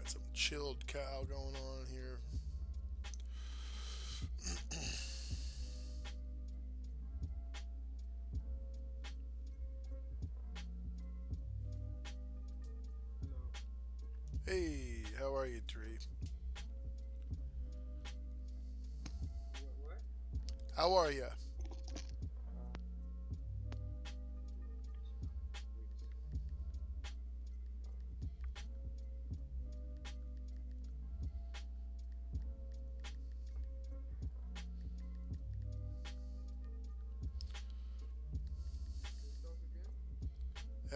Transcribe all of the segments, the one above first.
Got some chilled cow going on here. Hey, how are you, Tree? How are you?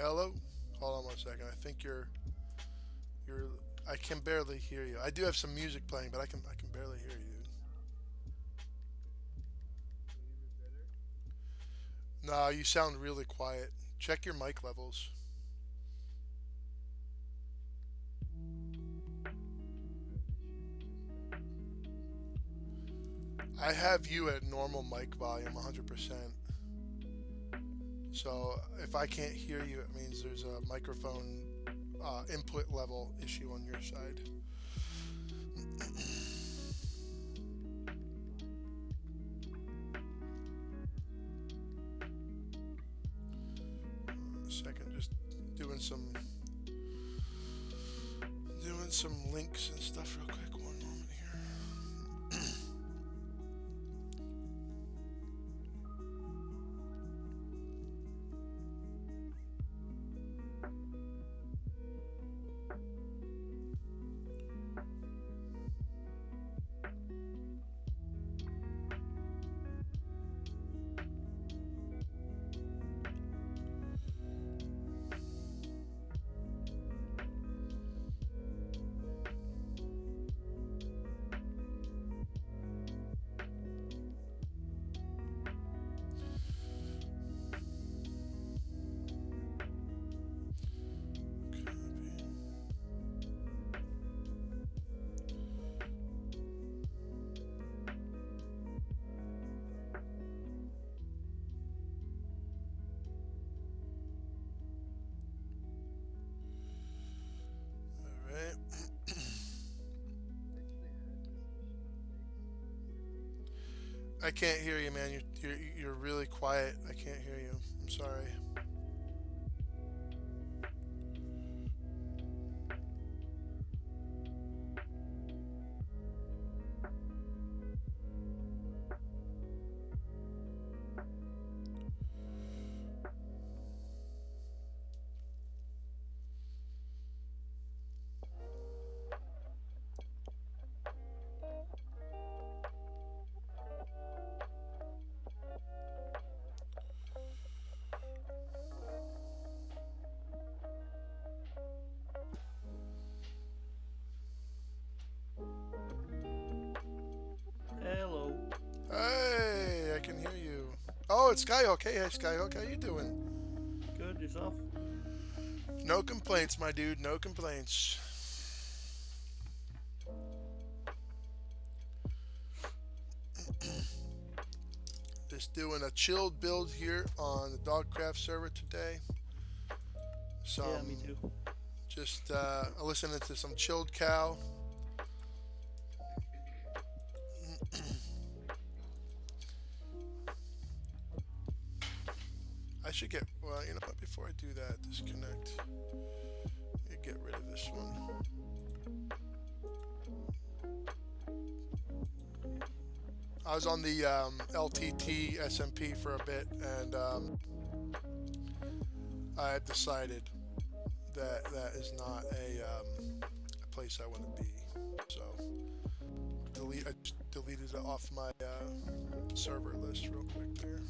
Hello? Hold on one second. I think you're I can barely hear you. I do have some music playing, but I can barely hear you. No, you sound really quiet. Check your mic levels. I have you at normal mic volume 100%. So if I can't hear you, it means there's a microphone input level issue on your side. Second, just doing some links and stuff real quick. One moment here. Alright. I can't hear you, man. You're really quiet. I can't hear you. I'm sorry. Hello. Hey, I can hear you. Oh, it's Skyhook. Hey, Skyhook, how you doing? Good, yourself? No complaints, my dude. No complaints. Just doing a chilled build here on the Dogcraft server today. Yeah, me too. Just listening to some chilled cow. I should get, well, you know what, before I do that, disconnect. Get rid of this one. I was on the LTT SMP for a bit, and I decided that that is not a place I want to be. So I just deleted it off my server list real quick there.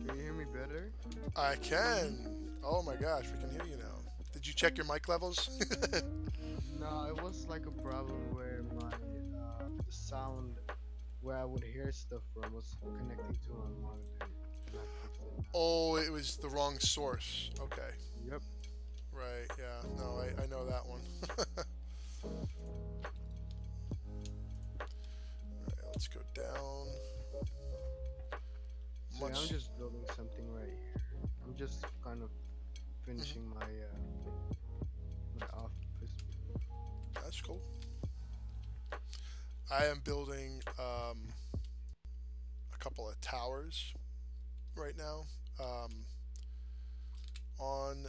Can you hear me better? I can. Oh my gosh, we can hear you now. Did you check your mic levels? No, it was like a problem where my the sound where I would hear stuff from was connecting to my monitor, and I fixed it. Oh, it was the wrong source. Okay. Yep. Right, yeah. No, I know that one. Alright, let's go down. So yeah, I'm just building something right here. I'm just kind of finishing my my office. That's cool. I am building a couple of towers right now. On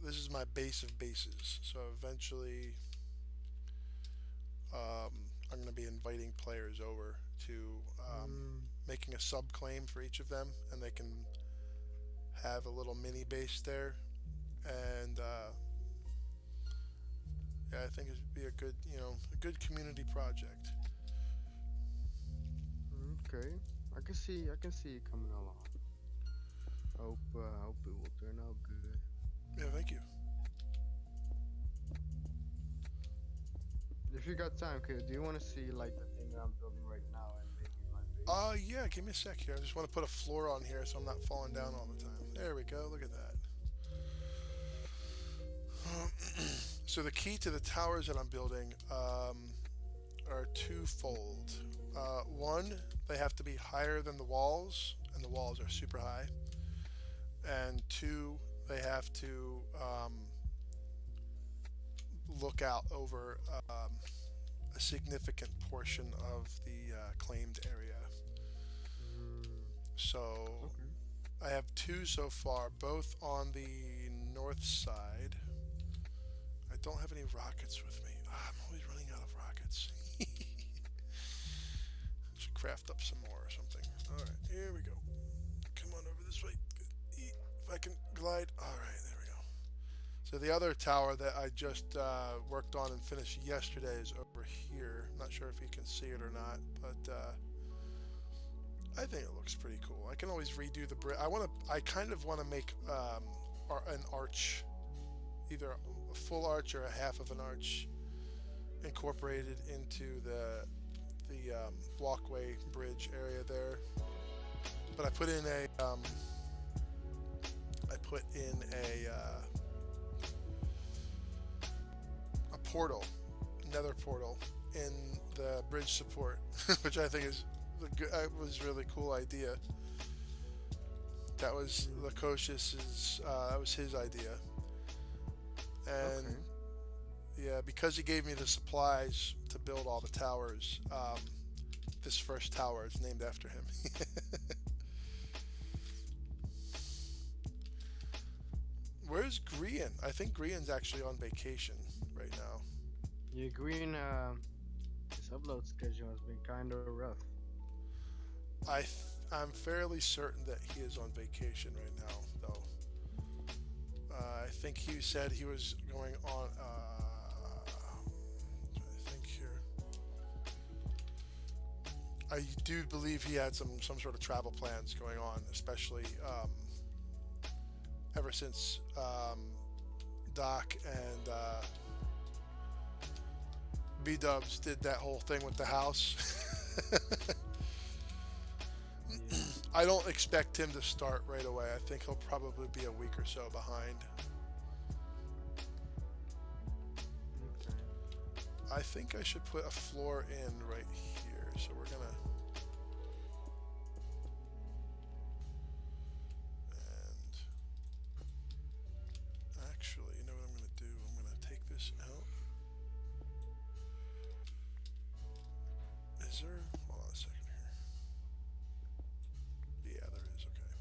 this is my base of bases. So eventually, I'm going to be inviting players over to making a sub claim for each of them, and they can have a little mini base there. And yeah, I think it would be a good, a good community project. Okay, I can see it coming along. Hope it will turn out good. Yeah, thank you. If you got time, do you want to see like the thing that I'm building right now and maybe my base? Yeah, give me a sec here. I just want to put a floor on here so I'm not falling down all the time. There we go. Look at that. So the key to the towers that I'm building are twofold. One, they have to be higher than the walls, and the walls are super high. And two, they have to look out over a significant portion of the claimed area. So Okay. I have two so far, both on the north side. I don't have any rockets with me. I'm always running out of rockets. Should craft up some more or something. Alright, here we go. Come on over this way. If I can glide. Alright, there we go. So the other tower that I just worked on and finished yesterday is over here. I'm not sure if you can see it or not, but I think it looks pretty cool. I can always redo the brick. I kind of want to make an arch, either a full arch or a half of an arch, incorporated into the walkway bridge area there. But I put in a portal, nether portal, in the bridge support, which I think is was a really cool idea. That was Lakoshis's, that was his idea. And Okay. yeah, because he gave me the supplies to build all the towers, this first tower is named after him. Where's Grian? I think Grian's actually on vacation right now. Yeah, Green. His upload schedule has been kind of rough. I'm fairly certain that he is on vacation right now, though. I think he said he was going on. I think here. I do believe he had some sort of travel plans going on, especially ever since Doc and B-Dubs did that whole thing with the house. I don't expect him to start right away. I think he'll probably be a week or so behind. Okay. I think I should put a floor in right here. So we're gonna... And... Actually, you know what I'm gonna do? I'm gonna take this out. Is there... Hold on a second here. Yeah, there is. Okay.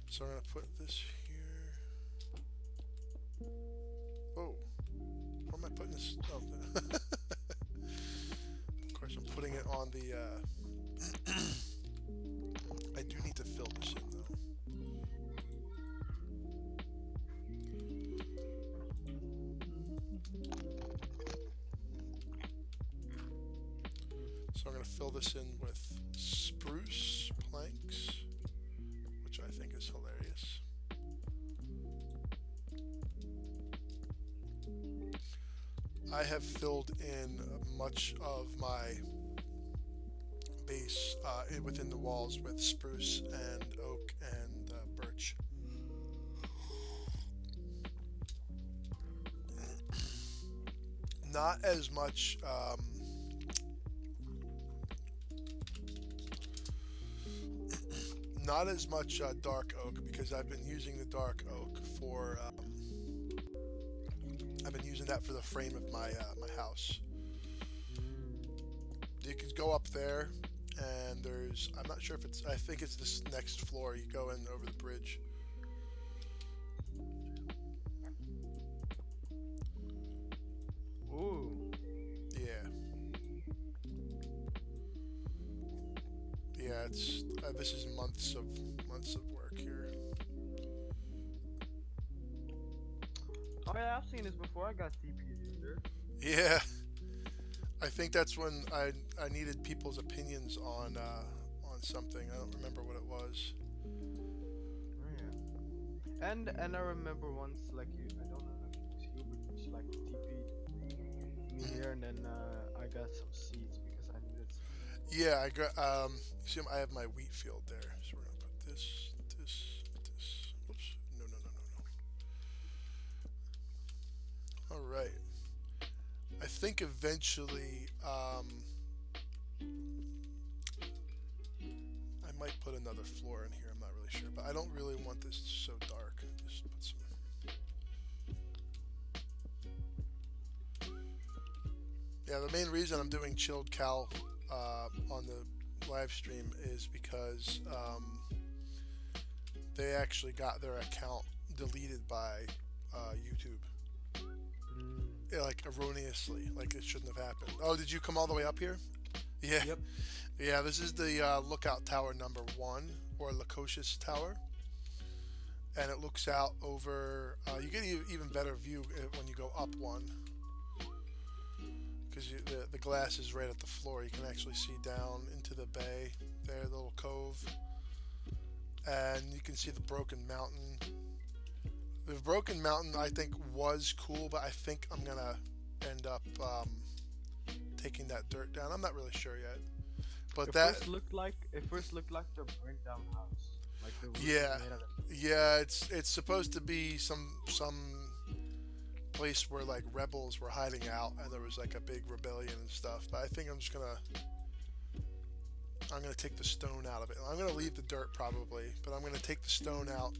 So I'm gonna put this here. Whoa. Where am I putting this? Oh. Of course, I'm putting it on the, I do need to fill this in, though. So I'm going to fill this in with spruce planks, which I think is hilarious. I have filled in much of my base within the walls with spruce and oak and birch. Not as much. Not as much dark oak because I've been using the dark oak for. I've been using that for the frame of my my house. You can go up there, and there's. I'm not sure if it's. I think it's this next floor. You go in over the bridge. Ooh. Yeah. Yeah, it's this is months of work here. Oh yeah, I've seen this before. I got TP'd in there. Yeah, I think that's when I needed people's opinions on something. I don't remember what it was. Oh yeah. And I remember once, like you, I don't know if it was you, but you like TP'd me here, and then I got some seeds because I needed some. Yeah, I got see, I have my wheat field there, so we're gonna put this. Whoops, no. All right. I think eventually, I might put another floor in here. I'm not really sure, but I don't really want this so dark. Just put some. Yeah, the main reason I'm doing chilled cow on the live stream is because they actually got their account deleted by YouTube. Yeah, like erroneously, like it shouldn't have happened. Oh, did you come all the way up here? Yeah. Yep. Yeah, this is the lookout tower number 1, or Lacocious Tower, and it looks out over. You get an even better view when you go up one, because the glass is right at the floor. You can actually see down into the bay there, the little cove, and you can see the broken mountain. The broken mountain, I think, was cool, but I think I'm gonna end up taking that dirt down. I'm not really sure yet, but It that first looked like the burnt down house. Like the roof was yeah, made out of- yeah. It's supposed to be some place where like rebels were hiding out, and there was like a big rebellion and stuff. But I think I'm gonna take the stone out of it. I'm gonna leave the dirt probably, but I'm gonna take the stone out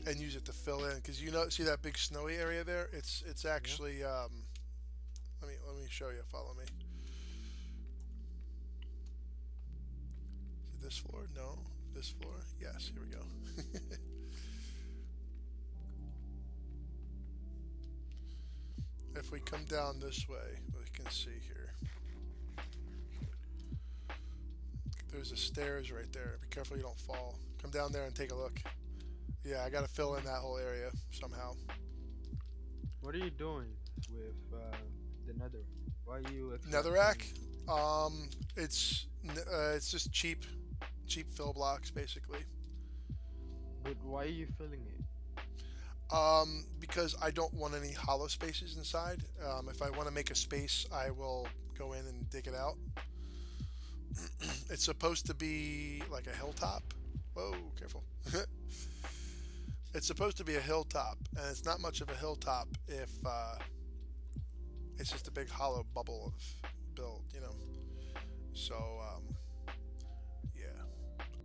and use it to fill in, because see that big snowy area there? It's actually let me show you. Follow me. Is it this floor? No. This floor? Yes. Here we go. If we come down this way, we can see here. There's a stairs right there. Be careful you don't fall. Come down there and take a look. Yeah, I gotta fill in that whole area somehow. What are you doing with the nether? Why are you Netherrack? It's just cheap fill blocks basically. But why are you filling it? Because I don't want any hollow spaces inside. If I want to make a space, I will go in and dig it out. It's supposed to be like a hilltop. Whoa, careful. It's supposed to be a hilltop, and it's not much of a hilltop if it's just a big hollow bubble of build, So, yeah.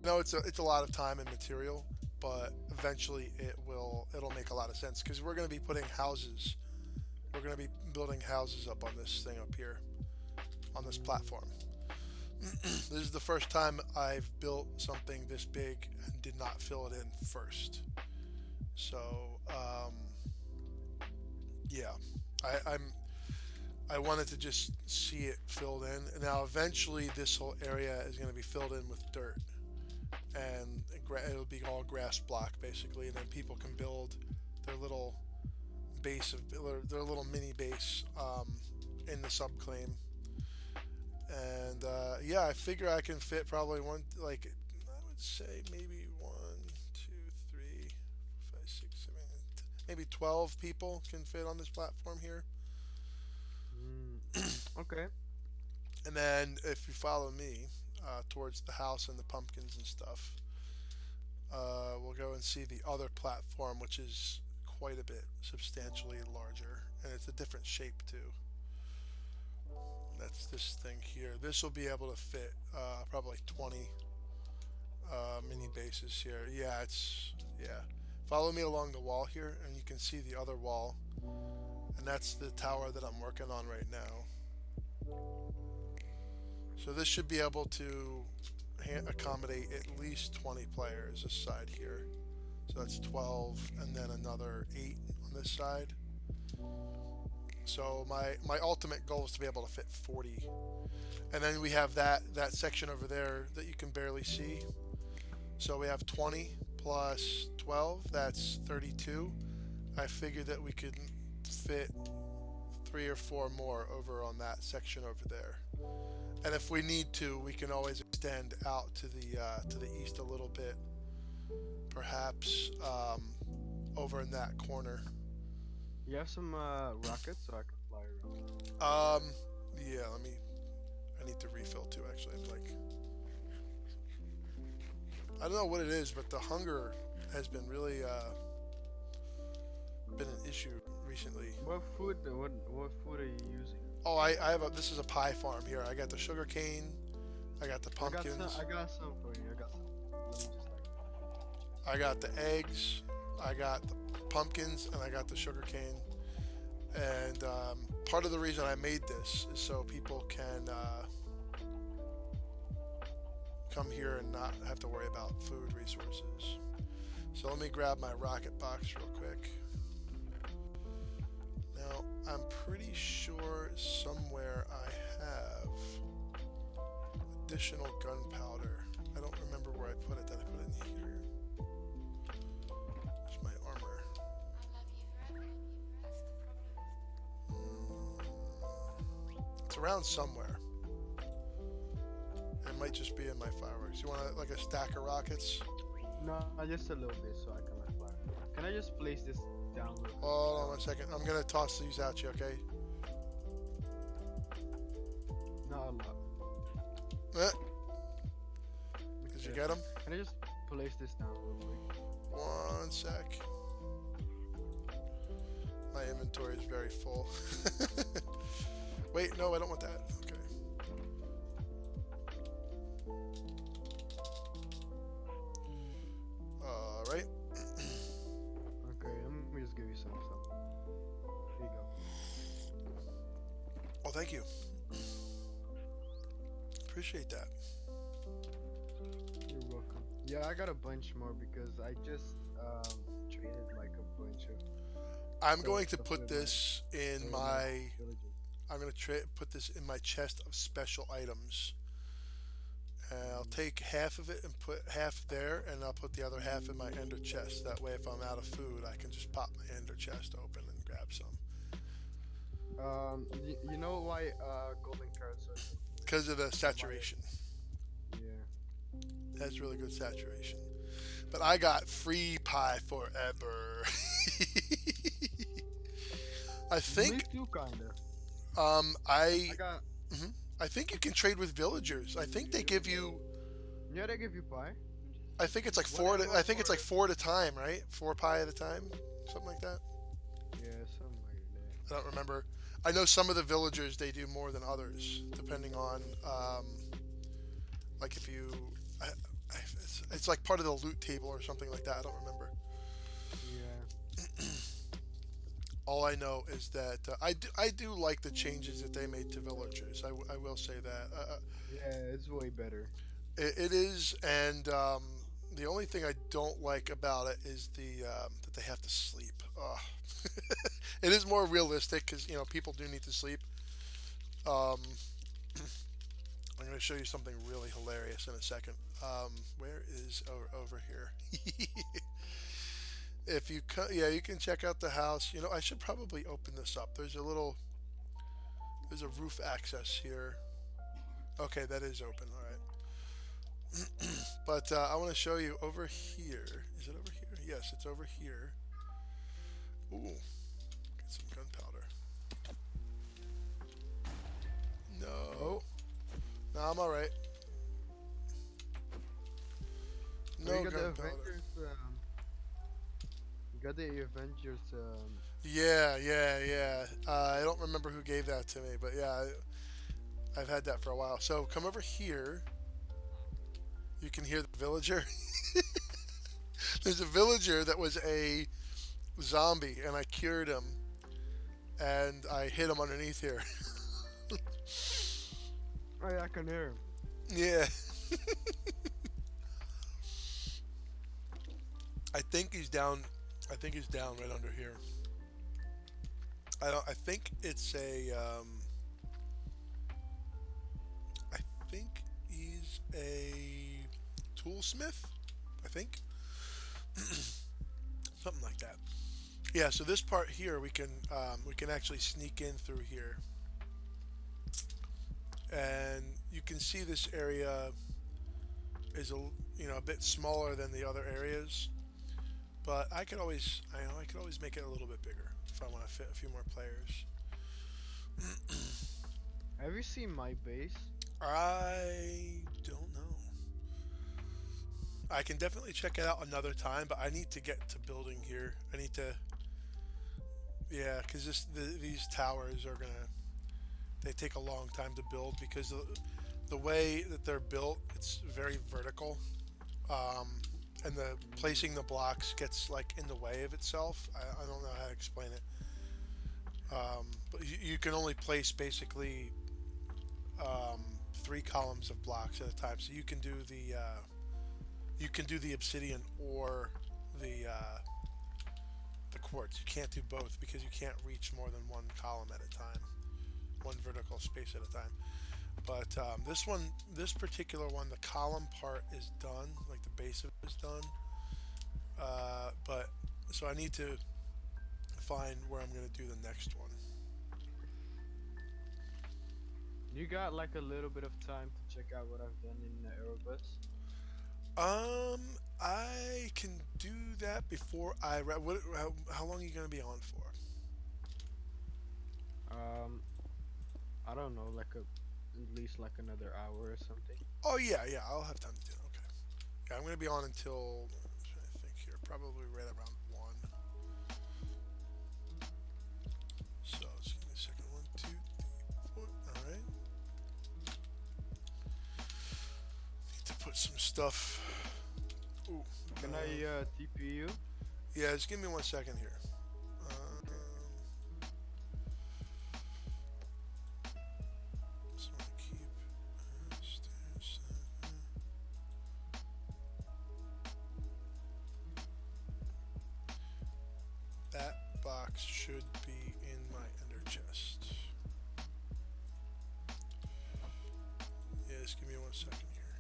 No, it's a lot of time and material, but eventually it'll make a lot of sense, because we're going to be putting houses. We're going to be building houses up on this thing up here, on this platform. This is the first time I've built something this big and did not fill it in first. So, yeah, I wanted to just see it filled in. Now, eventually, this whole area is going to be filled in with dirt, and it'll be all grass block basically, and then people can build their little base of their little mini base in the subclaim. And yeah, I figure I can fit probably I would say maybe 1, 2, 3, 4, 5, 6, 7, maybe 12 people can fit on this platform here. Okay. And then if you follow me towards the house and the pumpkins and stuff, we'll go and see the other platform, which is quite a bit substantially larger, and it's a different shape too. That's this thing here. This will be able to fit probably 20 mini bases here. Yeah, yeah. Follow me along the wall here, and you can see the other wall, and that's the tower that I'm working on right now. So this should be able to accommodate at least 20 players this side here. So that's 12, and then another 8 on this side. So my ultimate goal is to be able to fit 40. And then we have that section over there that you can barely see. So we have 20 plus 12, that's 32. I figured that we could fit 3 or 4 more over on that section over there. And if we need to, we can always extend out to the east a little bit, perhaps over in that corner. You have some rockets, so I can fly around. Yeah. I need to refill too. Actually, I don't know what it is, but the hunger has been really been an issue recently. What food are you using? Oh, this is a pie farm here. I got the sugar cane, I got the pumpkins, I got some for you. I got some. Let me just I got the eggs, I got the pumpkins, and I got the sugar cane. And part of the reason I made this is so people can come here and not have to worry about food resources. So let me grab my rocket box real quick. Now, I'm pretty sure somewhere I have additional gunpowder. I don't remember where I put it. Did I put it in here? There's my armor. It's around somewhere. It might just be in my fireworks. You want like a stack of rockets? No, just a little bit so I can fly. Can I just place this down? Hold on 1 second. I'm gonna toss these at you, okay? Not a lot. Did you get them? Can I just place this down real quick? 1 sec. My inventory is very full. Wait, no, I don't want that. Okay. Alright. Okay, let me just give you some. Here you go. Oh, thank you. Appreciate that. You're welcome. Yeah, I got a bunch more because I just traded like a bunch of. I'm going to put this in my. villages. I'm going to put this in my chest of special items. I'll take half of it and put half there, and I'll put the other half in my ender chest. That way, if I'm out of food, I can just pop my ender chest open and grab some. You know why golden carrots are? Because of the saturation. Yeah. It has really good saturation. But I got free pie forever. I think. Me too, kinda. I got. I think you can trade with villagers. I think they give you. Yeah, they give you pie. I think it's like four. I think it's like 4 at a time, right? 4 pie at a time, something like that. Yeah, something like that. I don't remember. I know some of the villagers they do more than others, depending on like if you. It's like part of the loot table or something like that. I don't remember. Yeah. All I know is that I do like the changes that they made to villagers. I will say that. Yeah, it's way better. It is, and the only thing I don't like about it is that they have to sleep. Ugh. It is more realistic because people do need to sleep. I'm going to show you something really hilarious in a second. Where is over here? If you you can check out the house. I should probably open this up. There's a roof access here. Okay, that is open. All right. But I want to show you over here. Is it over here? Yes, it's over here. Ooh, get some gunpowder. No. Oh, I'm all right. Oh, No you got the gunpowder. Avengers. You got the Avengers. Yeah. I don't remember who gave that to me, but yeah, I've had that for a while. So come over here. You can hear the villager. There's a villager that was a zombie, and I cured him, and I hit him underneath here. Oh yeah, I can hear him. Yeah. I think he's down. I think he's down right under here. I don't. I think it's a. I think he's a toolsmith. I think something like that. Yeah. So this part here, we can actually sneak in through here, and you can see this area is a bit smaller than the other areas. But I could always make it a little bit bigger if I want to fit a few more players. Have you seen my base? I don't know. I can definitely check it out another time, but I need to get to building here. I need to, yeah, because these towers they take a long time to build because the way that they're built, it's very vertical. And the placing the blocks gets like in the way of itself. I don't know how to explain it. But you can only place basically 3 columns of blocks at a time. So you can do the obsidian or the quartz. You can't do both because you can't reach more than 1 column at a time, 1 vertical space at a time. But this particular one, the column part is done, like the base of it is done. But so I need to find where I'm gonna do the next one. You got like a little bit of time to check out what I've done in Erebus. I can do that before I. How long are you gonna be on for? I don't know, like at least like another hour or something. Oh yeah, I'll have time to do it. Okay. Yeah, I'm gonna be on until I think here, probably right around 1. So just give me a second. 1, 2, 3, 4. All right. Need to put some stuff. Ooh. Can I TP you? Yeah, just give me 1 second here. That box should be in my ender chest. Yeah, just give me 1 second here.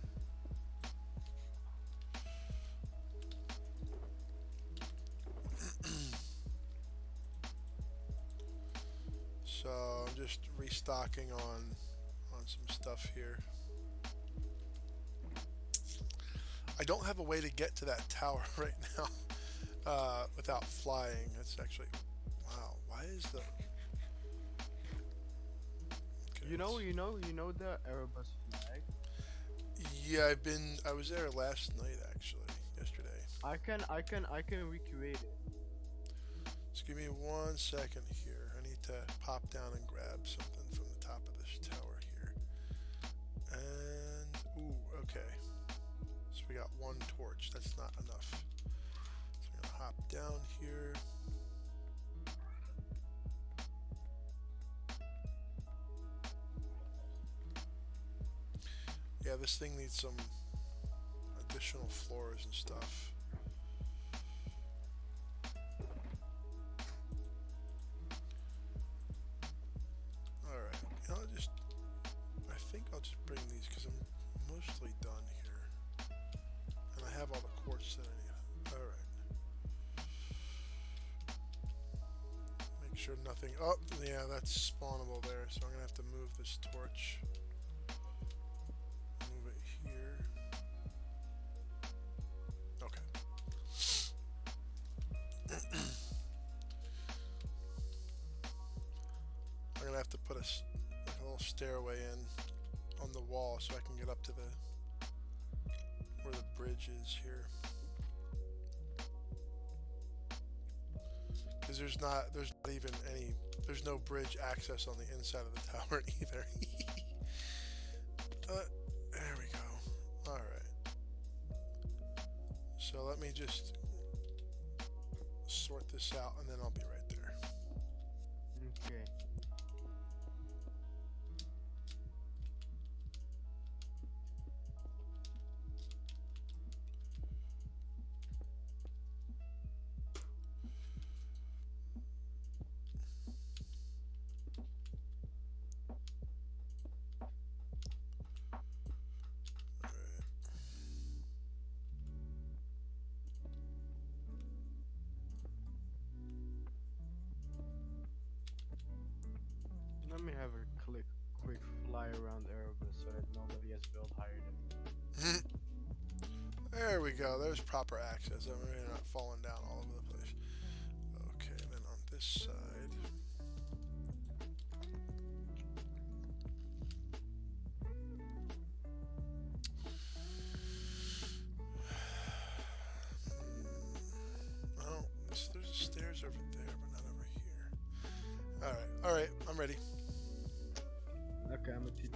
So I'm just restocking on some stuff here. I don't have a way to get to that tower right now. Without flying. That's actually, wow. Why is the? Okay, You know the Erebus flag. Yeah, I was there last night actually. Yesterday. I can recreate it. Just give me 1 second here. I need to pop down and grab something from the top of this tower here. And ooh, okay. So we got 1 torch. That's not enough. Hop down here. Yeah, this thing needs some additional floors and stuff. Alright, I think I'll just bring these because I'm mostly done here. And I have all the quartz that I need. Alright. Sure nothing. Oh, yeah, that's spawnable there. So I'm gonna have to move this torch. Move it here. Okay. I'm gonna have to put a little stairway in on the wall so I can get up to the where the bridge is here. Because there's not even any, there's no bridge access on the inside of the tower either. There we go. All right. So let me just sort this out and then I'll be right there. Okay. Let me have a quick fly around Erebus so that nobody has built higher than me. There we go. There's proper access. I'm really not falling down all over the place. Okay, then on this side. Oh, there's stairs over there, but not over here. All right, I'm ready. Okay, I'm a TPA.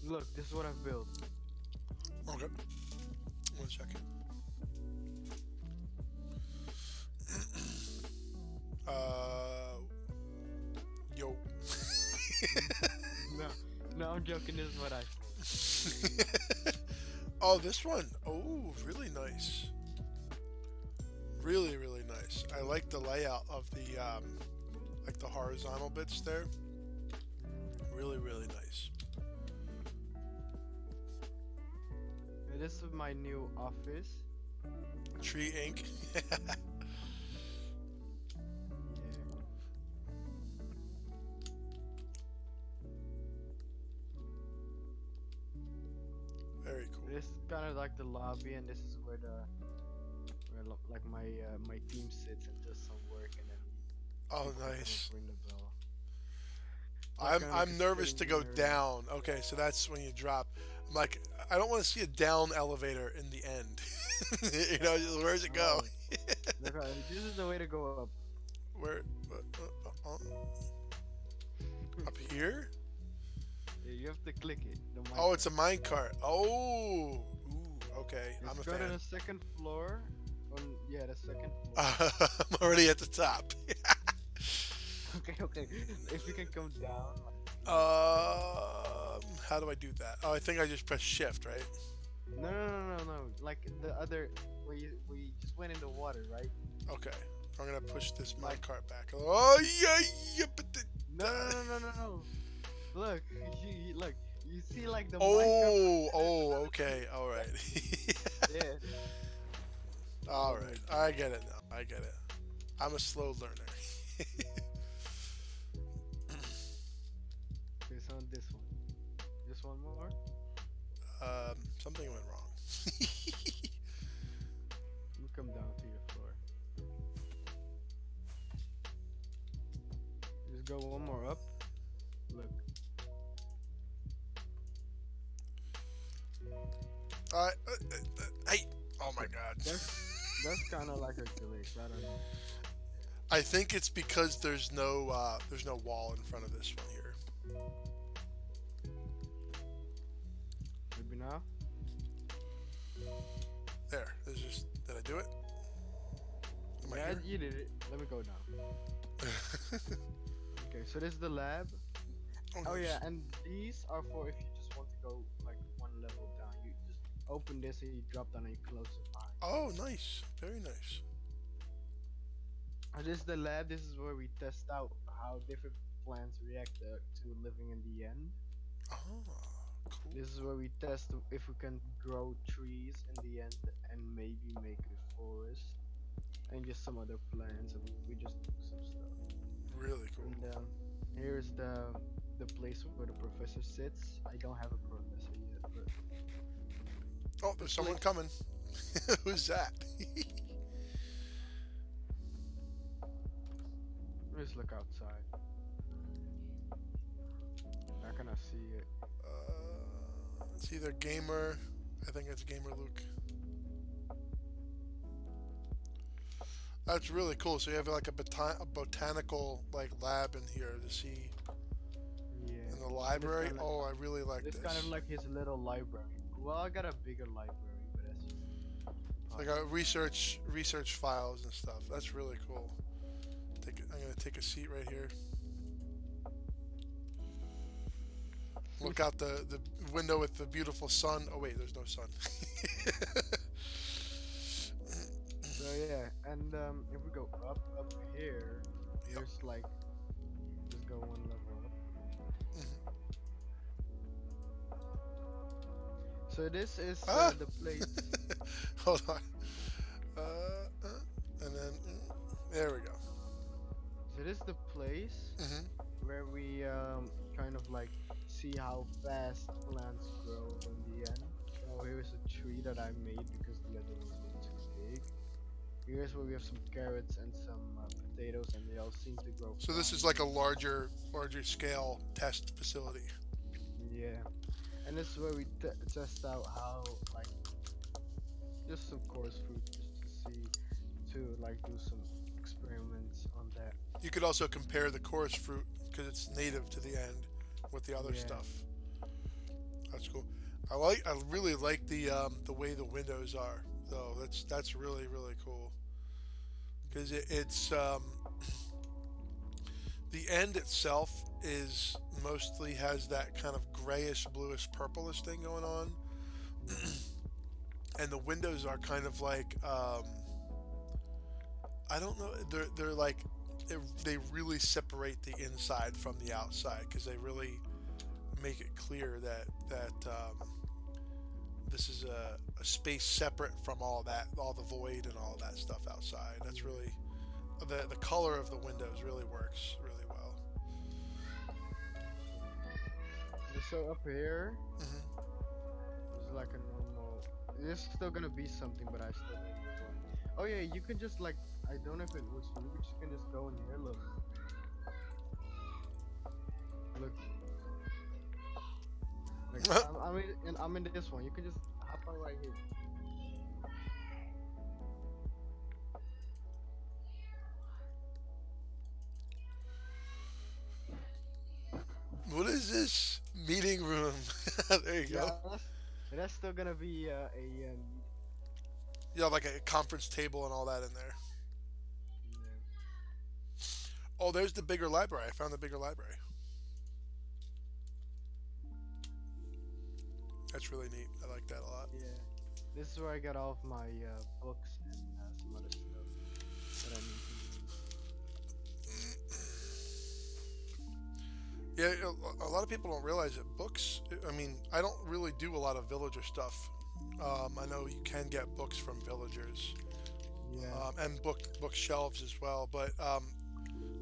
Look, this is what I've built. Okay. 1 second. Yo. No, I'm joking. This is what I. Oh, this one. Oh, really nice. Really, really nice. I like the layout of the like the horizontal bits there. Really, really nice. This is my new office. Tree ink. Very cool. This is kind of like the lobby, and this is where like my team sits and does some work, and then. Oh, people nice. Ring the bell. I'm nervous to go down. Okay, so that's when you drop. I'm like, I don't want to see a down elevator in the end. You know, where's it go? Look, this is the way to go up. Where? Up here? Yeah, you have to click it. Oh, it's a minecart. Oh, ooh, okay. I'm a Go to fan. the second floor. Yeah, the second floor. I'm already at the top. Okay. If you can come down. How do I do that? Oh, I think I just press shift, right? No. Like the other, where you just went in the water, right? Okay. I'm gonna push this minecart back. Oh yeah. No. Look, look. You see like the. Oh, okay. All right. Yeah. All right. I get it now. I get it. I'm a slow learner. Okay, so on this one. Just one more. Something went wrong. You come down to your floor. Just go one more up. Look. Hey! Oh my God. That's kind of like a glitch. I don't know. I think it's because there's no wall in front of this one here. Maybe now. There. There's just. Did I do it? Am I Yeah, here? you did it. Let me go now. Okay, so this is the lab. Oh nice. yeah, and these are for if you just want to go like one level down. You just open this and you drop down and you close it behind. Oh, nice. Very nice. This is the lab. This is where we test out how different plants react to living in the end. Oh, cool. This is where we test if we can grow trees in the end and maybe make a forest and just some other plants, and we just do some stuff. Really cool. And here's the place where the professor sits. I don't have a professor yet, but Oh, there's someone coming. Who's that? let's look outside. How can I see it? It's either Gamer. I think it's Gamer Luke. That's really cool. So you have like a botanical like lab in here to see Yeah. in the library. kinda- Oh, I really like It's this. kind of like his little library. Well, I got a bigger library, but that's just It's like a research files and stuff. That's really cool. I'm gonna take a seat right here. Look out the window with the beautiful sun. Oh wait, there's no sun. So yeah, and if we go up here, Yep. there's like just go one level up. So this is the place. Hold on. And then there we go. So this is the place Hmm. where we kind of like see how fast plants grow in the end. So here's a tree that I made because the other ones were too big. Here's where we have some carrots and some potatoes, and they all seem to grow. So this fine. is like a larger scale test facility. Yeah, and this is where we test out how like just some coarse fruit just to see to like do some experiments on that. You could also compare the coarse fruit because it's native to the end with the other Yeah. stuff. That's cool. I really like the way the windows are though. That's really cool because it's the end itself is mostly has that kind of grayish bluish purplish thing going on. And the windows are kind of like I don't know, they're like they really separate the inside from the outside because they really make it clear that this is a space separate from all the void and all that stuff outside. That's really the color of the windows really works really well. So up here, Hmm. it's like a normal. There's still gonna be something, but I still don't know what. Oh yeah, you can just like I don't know if it works for you, but you can just go in here. Look. Like I'm in this one. You can just hop on right here. What is this meeting room? There you go. That's still gonna be You have like a conference table and all that in there. Oh, there's the bigger library. I found the bigger library. That's really neat. I like that a lot. yeah. This is where I got all of my books and some other stuff that I need to use. Yeah, a lot of people don't realize it. Books, I mean, I don't really do a lot of villager stuff. I know you can get books from villagers, Yeah. and bookshelves as well, but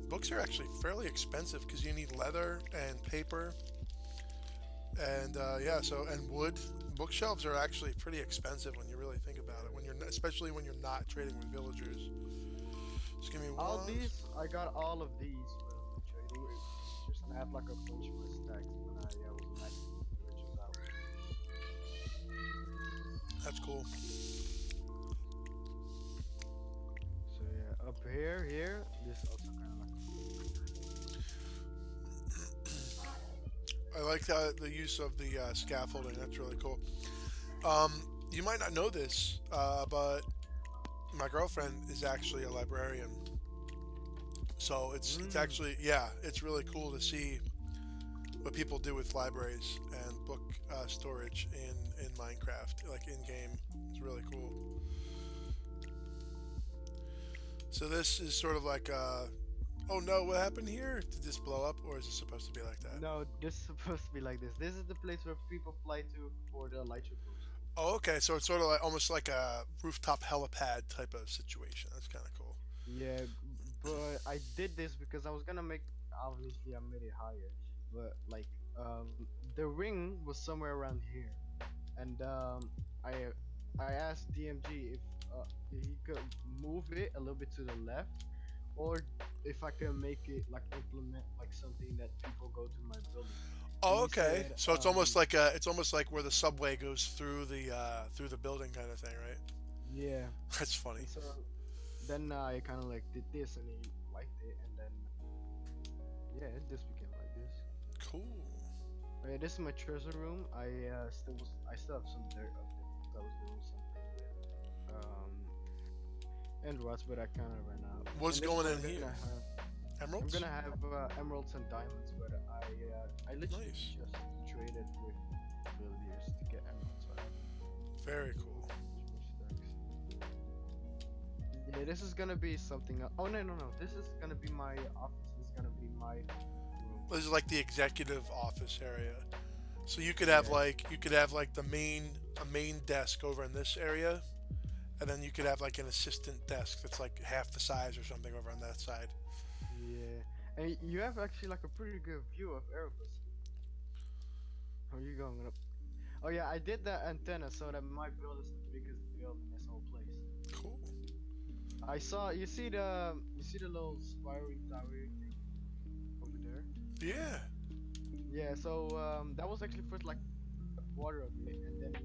books are actually fairly expensive because you need leather and paper, and and wood. Bookshelves are actually pretty expensive when you really think about it. Especially when you're not trading with villagers. Just give me All one. these, I got all of these from trading with villagers. I have like a bunch more stacks when I was maxing villagers out. That's cool. So yeah, up here, this also kind of like. I like the use of the scaffolding. That's really cool. You might not know this, but my girlfriend is actually a librarian. So it's actually, it's really cool to see what people do with libraries and book storage in Minecraft, like in game. It's really cool. So this is sort of like Oh no, what happened here? Did this blow up, or is it supposed to be like that? No, this is supposed to be like this. This is the place where people fly to for the light show post. Oh, okay. So it's sort of like almost like a rooftop helipad type of situation. That's kind of cool. Yeah, but I did this because I was gonna make. Obviously, I made it higher, but like the ring was somewhere around here, and I I asked DMG if he could move it a little bit to the left, or if I can make it like implement like something that people go to my building. And Oh, he okay. said, So it's almost like where the subway goes through the building kind of thing, right? yeah. That's funny. And so then I kind of like did this, and he liked it, and then yeah, it just became like this. Cool. Okay, this is my treasure room. I still have some dirt up there because I was doing something with and rust, but I kind of ran out. What's And this going one in I'm here? gonna have- I'm Emeralds? gonna have emeralds and diamonds, but I literally Nice. just traded with villagers to get emeralds. So I have Very cool. stacks. Yeah, this is gonna be something. Oh no! This is gonna be my office. This is gonna be my room. This is like the executive office area. So you could have Yeah. like a main desk over in this area, and then you could have like an assistant desk that's like half the size or something over on that side. Yeah, and you have actually like a pretty good view of Erebus. Oh, you going up? Oh yeah, I did that antenna so that my build is the biggest build in this whole place. Cool. I saw you see the little spirally tower thing over there. Yeah. Yeah, so that was actually first like a quarter of it, and then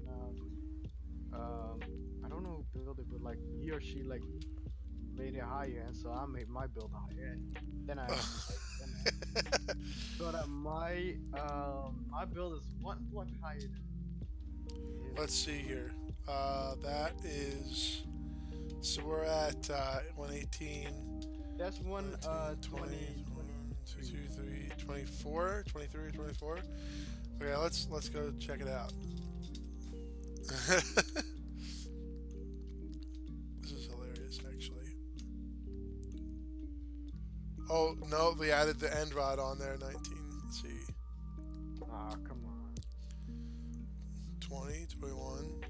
I don't know who built it, but like he or she like made it higher, and so I made my build higher, and then I so that my build is one block higher than his. Let's see here. That is. So we're at 118. That's 19, 20, 2, 3, 24, 23, 24. Okay, let's go check it out. This is hilarious, actually. Oh no, we added the end rod on there. 19. Let's see. Ah, come on. 20, 21,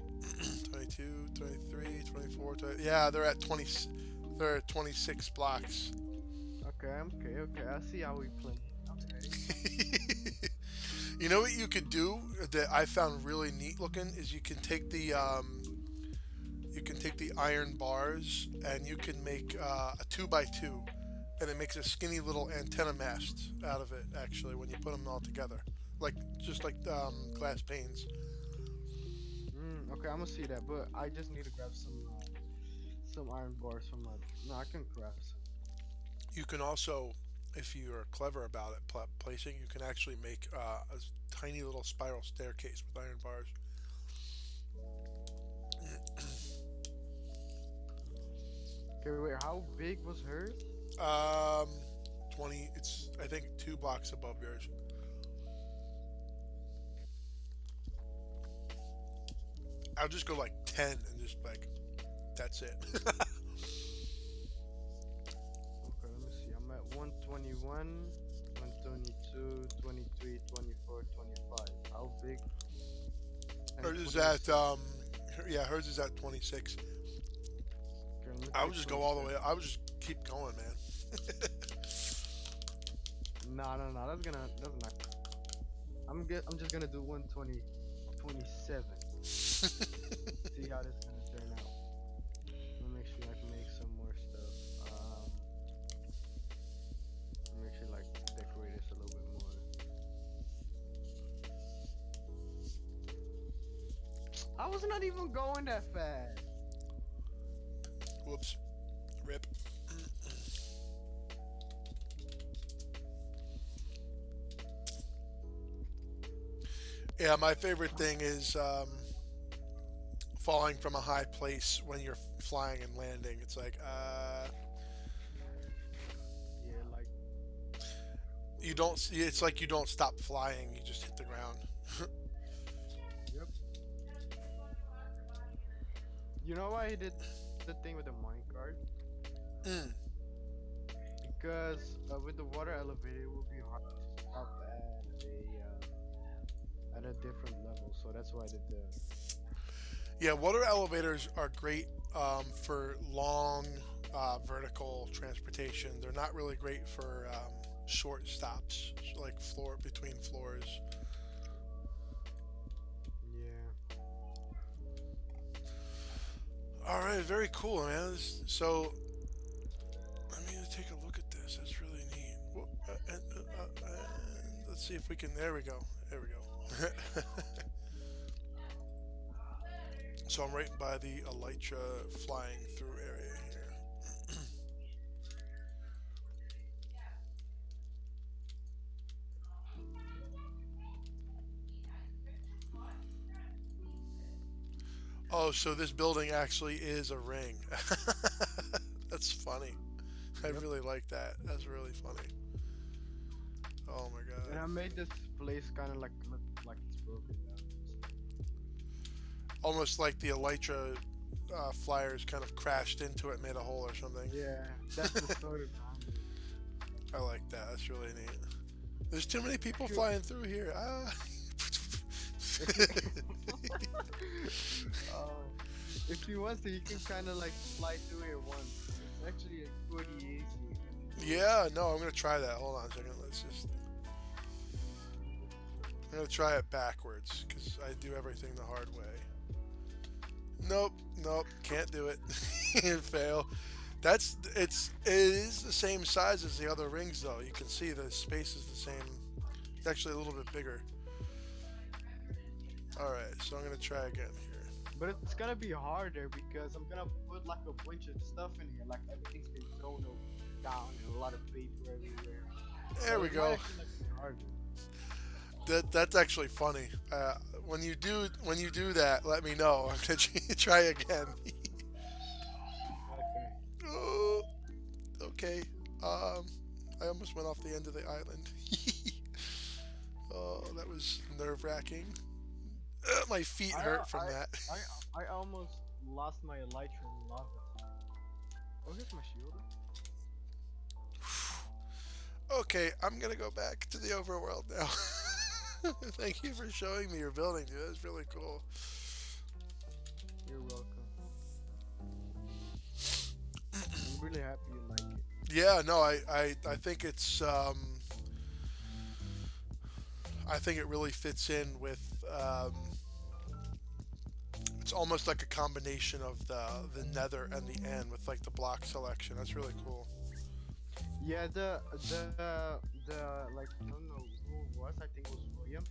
22, 23, 24. Yeah, they're at 20. They're at 26 blocks. Okay. I see how we play. Okay. You know what you could do that I found really neat looking is you can take the iron bars and you can make a 2x2, and it makes a skinny little antenna mast out of it. Actually, when you put them all together, like just like glass panes. Okay, I'm gonna see that, but I just need to grab some iron bars from my. No, I can grab some. You can also, if you are clever about it, placing, you can actually make a tiny little spiral staircase with iron bars. Okay, wait, how big was hers? 20. It's I think 2 blocks above yours. I'll just go like 10 and just like that's it. Okay, let me see. I'm at 121, 122, 23, 24, 25. How big? And Hers is 26. at yeah, hers is at 26. Okay, let me I would take just go all the 26. way. I would just keep going, man. No, that's not. I'm just gonna do 120, 27. See how this is gonna turn out. Let me make sure I can make some more stuff. Make sure like decorate this a little bit more. I was not even going that fast. Whoops. Rip. Yeah, my favorite thing is falling from a high place when you're flying and landing. It's like, Yeah, like you don't. It's like you don't stop flying. You just hit the ground. yep. You know why he did the thing with the minecart? Mm. because with the water elevator, it would be hard to stop at a different level. So that's why I did the. Yeah, water elevators are great for long vertical transportation. They're not really great for short stops, so like floor between floors. Yeah. All right, very cool, man. So let me take a look at this. That's really neat. Let's see if we can. There we go. There we go. So I'm right by the elytra flying through area here. Oh, so this building actually is a ring. That's funny. I Yep. really like that. That's really funny. Oh my And god. I made this place kind of like look like it's broken down. Almost like the elytra flyers kind of crashed into it and made a hole or something. Yeah, that's the story behind it. I like that. That's really neat. There's too many people Sure. flying through here. Ah. Oh, if he wants to, he can kind of like fly through it once. It's actually pretty easy. Yeah, no, I'm gonna try that. Hold on a second. Let's just. I'm gonna try it backwards because I do everything the hard way. Nope, nope, can't do it. Fail. It is the same size as the other rings though. You can see the space is the same. It's actually a little bit bigger. All right, so I'm gonna try again here. But it's gonna be harder because I'm gonna put like a bunch of stuff in here, like everything's been thrown down and a lot of paper everywhere. There So we it might go. actually, like, be harder. That's actually funny. When you do that, let me know. I'm gonna try again. Okay. Oh, okay. I almost went off the end of the island. Oh, that was nerve-wracking. My feet hurt from that. I almost lost my elytra in lava. Oh, here's my shield. Okay, I'm gonna go back to the overworld now. Thank you for showing me your building, dude. That's really cool. You're welcome. I'm really happy you like it. Yeah, no, I think it's I think it really fits in with it's almost like a combination of the nether and the end with like the block selection. That's really cool. Yeah, the like I don't know who it was. I think it was William,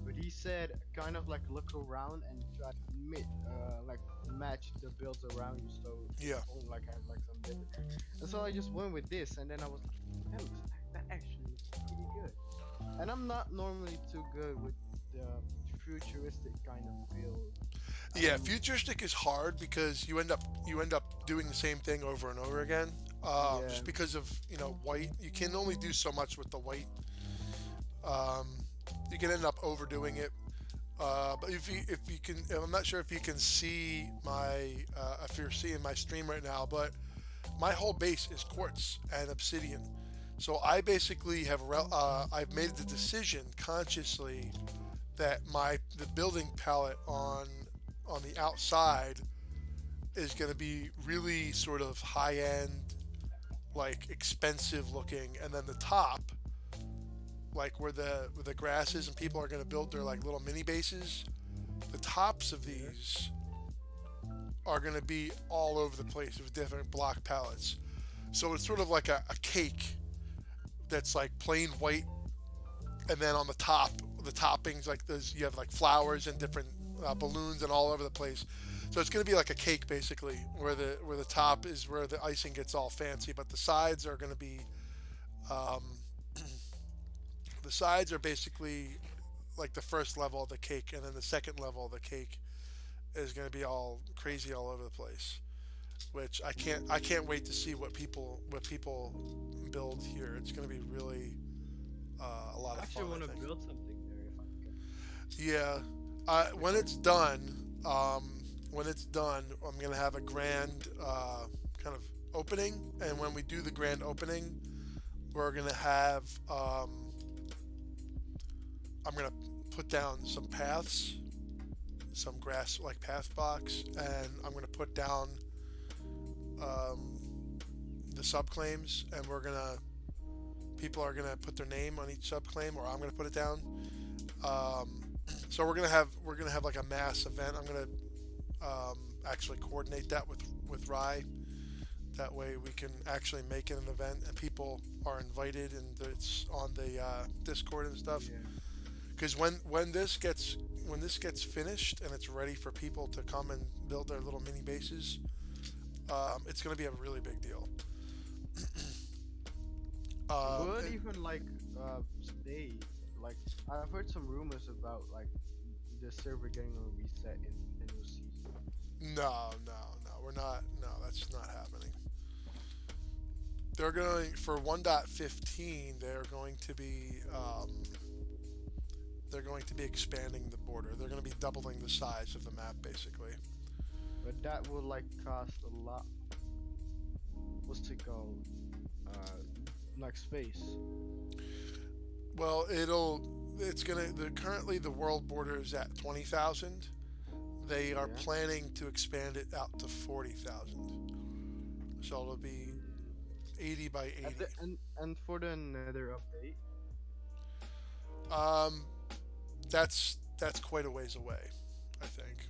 but he said kind of like look around and try to like match the builds around you, so Yeah. you don't like have like some different. And so I just went with this, and then I was like, that actually looks pretty good. And I'm not normally too good with the futuristic kind of build. Yeah, futuristic is hard because you end up doing the same thing over and over again. Yeah. Just because of white, you can only do so much with the white. You can end up overdoing it. But if you can, I'm not sure if you can see if you're seeing my stream right now, but my whole base is quartz and obsidian. So I basically I've made the decision consciously that the building palette on the outside is going to be really sort of high end, like expensive looking, and then the top, like where the grass is and people are going to build their like little mini bases, the tops of these are going to be all over the place with different block palettes. So it's sort of like a cake that's like plain white, and then on the top, the toppings, like you have like flowers and different balloons and all over the place. So it's going to be like a cake basically, where the top is where the icing gets all fancy, but the sides are going to be the sides are basically like the first level of the cake, and then the second level of the cake is going to be all crazy all over the place. Which I can't wait to see what people build here. It's going to be really a lot I of actually fun. want I to think. build something there if I can. Yeah, when it's done, I'm gonna have a grand kind of opening, and when we do the grand opening, We're gonna have I'm gonna put down some paths, some grass like path box, and I'm gonna put down um, the subclaims, and people are gonna put their name on each subclaim, or I'm gonna put it down. Um, so we're gonna have like a mass event. I'm gonna actually coordinate that with Rye. That way we can actually make it an event, and people are invited, and it's on the Discord and stuff. Yeah. Because when this gets finished and it's ready for people to come and build their little mini bases, it's going to be a really big deal. Would And- even like stay like I've heard some rumors about like the server getting a reset in the new season. we're not. No, that's not happening. They're going for 1.15. They're going to be expanding the border. They're going to be doubling the size of the map, basically. But that will like cost a lot. What's it called? Like space. Well, currently the world border is at 20,000. They are Yeah. planning to expand it out to 40,000. So it'll be 80 by 80. And for the Nether update. Um, that's quite a ways away, I think.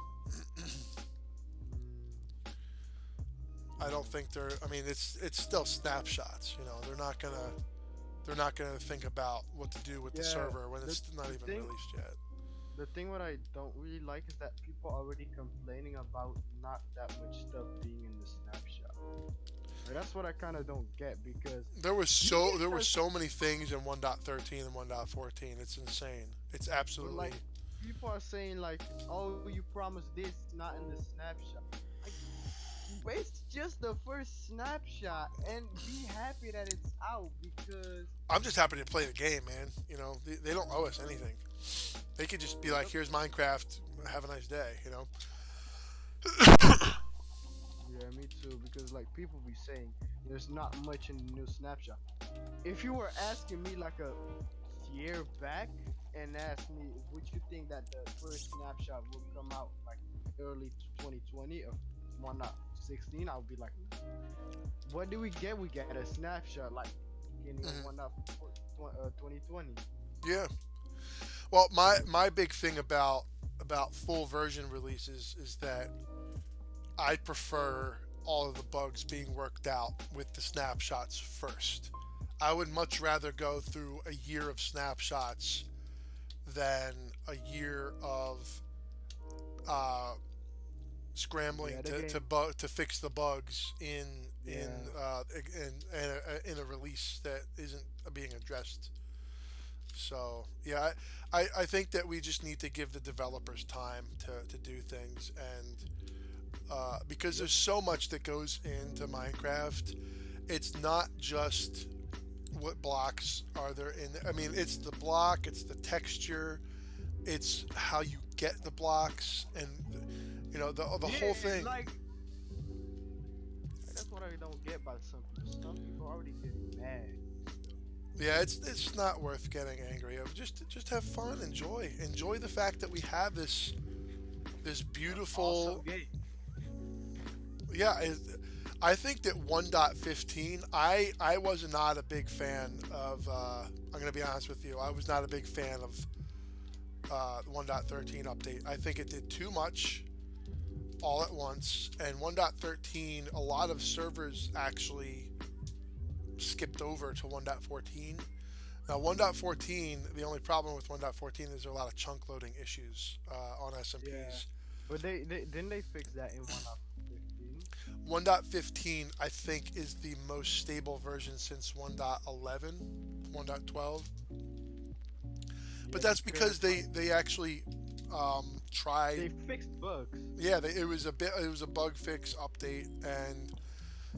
I don't think they're. I mean, it's still snapshots. You know, they're not gonna think about what to do with the Yeah, server when the- it's not the even thing- released yet. The thing what I don't really like is that people are already complaining about not that much stuff being in the snapshot. And that's what I kind of don't get because There were so many things in 1.13 and 1.14. It's insane. It's absolutely. like people are saying like, oh, you promised this, not in the snapshot. Like, but it's just the first snapshot, and be happy that it's out because I'm just happy to play the game, man. You know, they don't owe us anything. They could just be like, "Here's Minecraft. Have a nice day." You know. yeah, me too. Because like people be saying there's not much in the new snapshot. If you were asking me like a year back and asked me, would you think that the first snapshot will come out like early 2020 of 1.16? I would be like, what do we get? We get a snapshot like beginning of 2020. Yeah. Well, my big thing about full version releases is that I prefer all of the bugs being worked out with the snapshots first. I would much rather go through a year of snapshots than a year of scrambling Yeah, the to fix the bugs in Yeah. in a release that isn't being addressed. So yeah, I think that we just need to give the developers time to do things, and because there's so much that goes into Minecraft, it's not just what blocks are there in. I mean, it's the block, it's the texture, it's how you get the blocks, and you know the whole thing. Like, that's what I don't get about some people. Some people already getting mad. Yeah, it's not worth getting angry over. Just have fun, enjoy the fact that we have this beautiful. Awesome game. Yeah, I think that 1.15. I was not a big fan of. I'm gonna be honest with you. I was not a big fan of 1.13 update. I think it did too much all at once. And 1.13, a lot of servers actually skipped over to 1.14. Now 1.14, the only problem with 1.14 is there are a lot of chunk loading issues on SMPs. Yeah. But they didn't they fix that in 1.15? 1.15 I think is the most stable version since 1.11, 1.12. But that's because they actually tried. They fixed bugs. Yeah, it was a bug fix update, and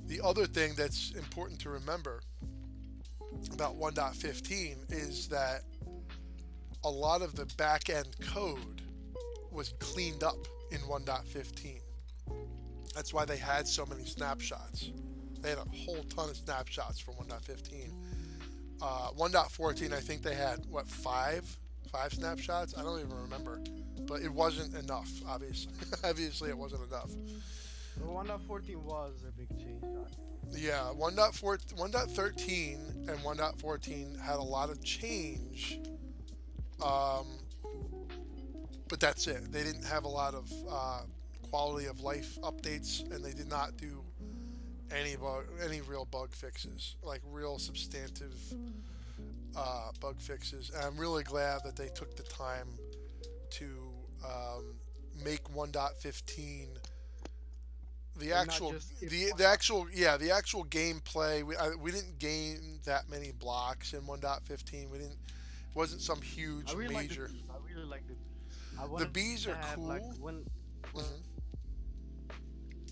the other thing that's important to remember about 1.15 is that a lot of the back end code was cleaned up in 1.15. That's why they had so many snapshots. They had a whole ton of snapshots from 1.15. 1.14, I think they had what, five snapshots. I don't even remember, but it wasn't enough. Obviously, obviously it wasn't enough. 1.14 was a big change. Yeah, 1.4, 1.13 and 1.14 had a lot of change, um, but that's it. They didn't have a lot of quality of life updates, and they did not do any real bug fixes, like real substantive bug fixes. And I'm really glad that they took the time to make 1.15 the And not actual just if the actual yeah the actual gameplay. We didn't gain that many blocks in 1.15. We didn't. It wasn't some I huge really like the major. bees. I really like the bees. I The wanted bees to are have like cool. when Hmm.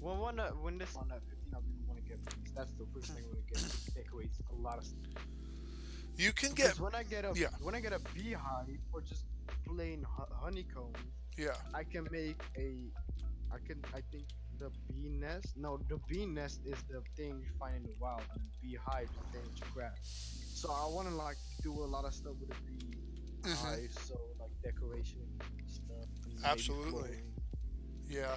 when this on that 15, I really want to get bees. That's the first thing I want to get. It decorates a lot of stuff. You can get Because yeah when I get a beehive or just plain honeycomb, yeah I can make a I think the bee nest. No, the bee nest is the thing you find in the wild, and the beehive is the thing that you craft. So I want to like do a lot of stuff with the bee hmm hive, so like decoration and stuff, and maybe absolutely flooring, yeah.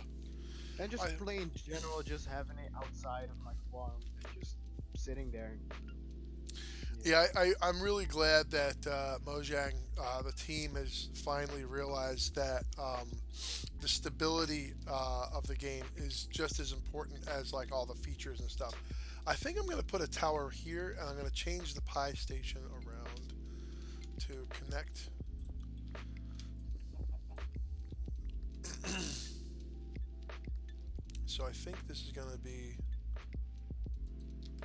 and I just plain general, just having it outside of my farm and just sitting there. Yeah. Yeah, I'm really glad that Mojang, the team, has finally realized that the stability of the game is just as important as like all the features and stuff. I think I'm going to put a tower here, and I'm going to change the pie station around to connect. So I think this is going to be.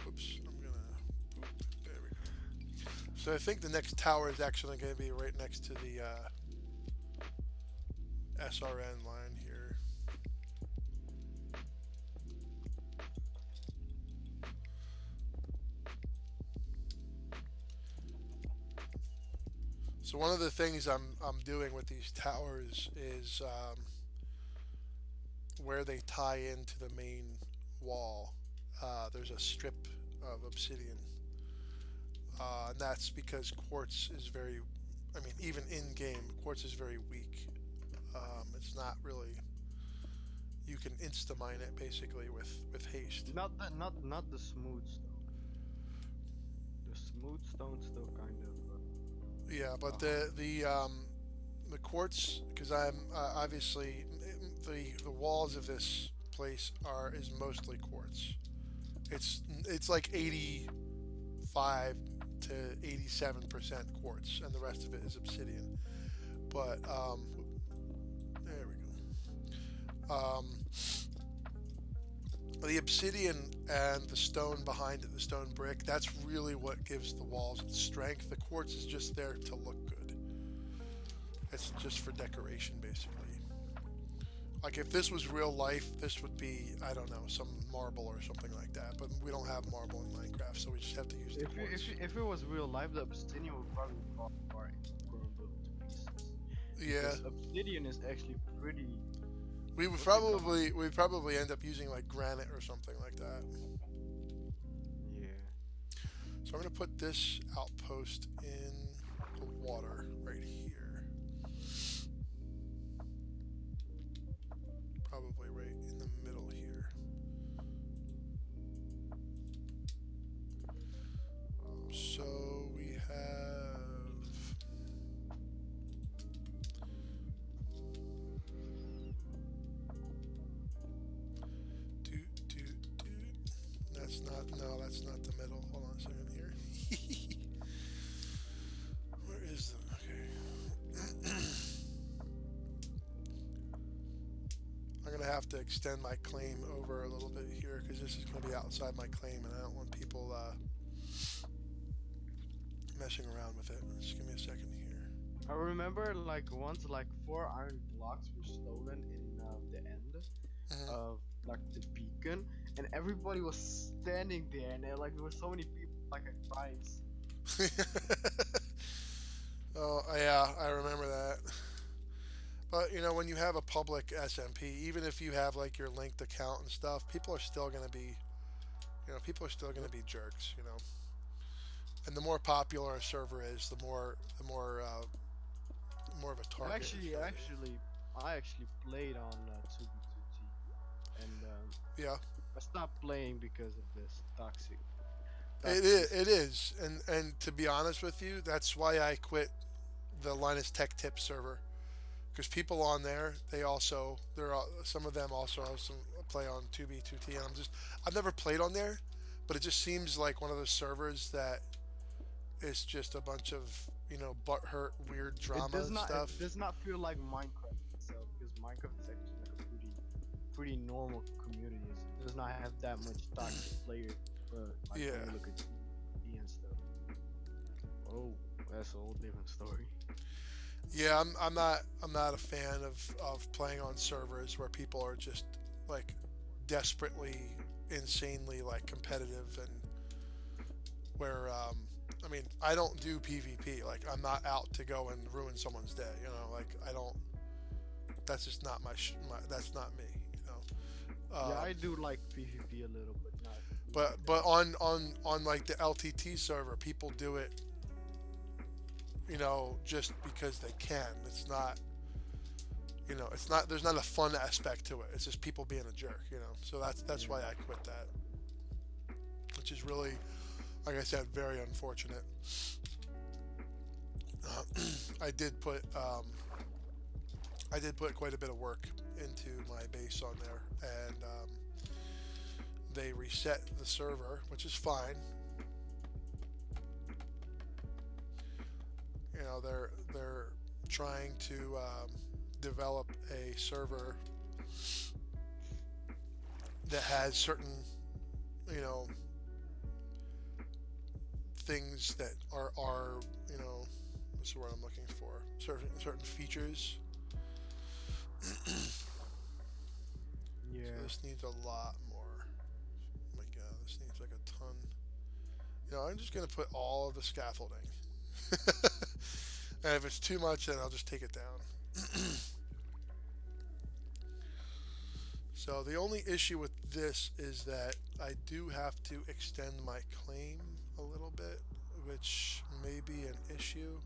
Oops, I'm going to. There we go. So I think the next tower is actually going to be right next to the SRN line here. So one of the things I'm doing with these towers is where they tie into the main wall. There's a strip of obsidian, and that's because quartz is very. I mean, even in game, quartz is very weak. It's not really. You can insta mine it basically with haste. Not the smooth stone. The smooth stone still kind of. Yeah, but Uh, the quartz, because I'm obviously the walls of this place is mostly quartz. It's like 85 to 87% quartz, and the rest of it is obsidian. But there we go. The obsidian and the stone behind it, the stone brick, that's really what gives the walls its strength. The quartz is just there to look good. It's just for decoration, basically. Like if this was real life, this would be, I don't know, some marble or something like that. But we don't have marble in Minecraft, so we just have to use the quartz. if it was real life, the obsidian would probably fall apart and crumble to pieces. Yeah, Because obsidian is actually pretty. we'd probably end up using like granite or something like that. Yeah. So I'm gonna put this outpost in the water right here. Probably right in the middle here. So we have that's not the middle. Hold on a second here. Where is the okay? I'm gonna have to extend my claim over a little bit here because this is gonna be outside my claim, and I don't want people messing around with it. Just give me a second here. I remember like once like 4 iron blocks were stolen in the end Mhm. of like the beacon, and everybody was standing there, and there were so many people like a crime scene. Oh yeah, I remember that. But you know, when you have a public SMP, even if you have like your linked account and stuff, people are still gonna be, people are still gonna be jerks, And the more popular a server is, the more of a target. I actually played on 2v2t, and Yeah, I stopped playing because of this it is. toxicity. It is, and to be honest with you, that's why I quit the Linus Tech Tips server. Because people on there, some of them also have some play on 2B2T, and I've never played on there, but it just seems like one of those servers that is just a bunch of butthurt weird drama stuff. It does not feel like Minecraft itself, because Minecraft is actually like a pretty normal community. It does not have that much toxic players, but like Yeah. when you look at PvP and stuff. Oh, that's a whole different story. Yeah, I'm not a fan of playing on servers where people are just like desperately, insanely like competitive, and where I mean, I don't do PvP. Like, I'm not out to go and ruin someone's day. Like, I don't. That's just not that's not me. Yeah, I do like PvP a little, but not. But on like the LTT server, people do it. Just because they can. It's not. It's not. There's not a fun aspect to it. It's just people being a jerk. So that's why I quit that. Which is really, like I said, very unfortunate. I did put quite a bit of work into my base on there, and they reset the server, which is fine. They're trying to develop a server that has certain things that are what's the word I'm looking for, certain features. Yeah. So this needs a lot more. Oh my god, this needs like a ton. I'm just gonna put all of the scaffolding. And if it's too much, then I'll just take it down. So the only issue with this is that I do have to extend my claim a little bit, which may be an issue.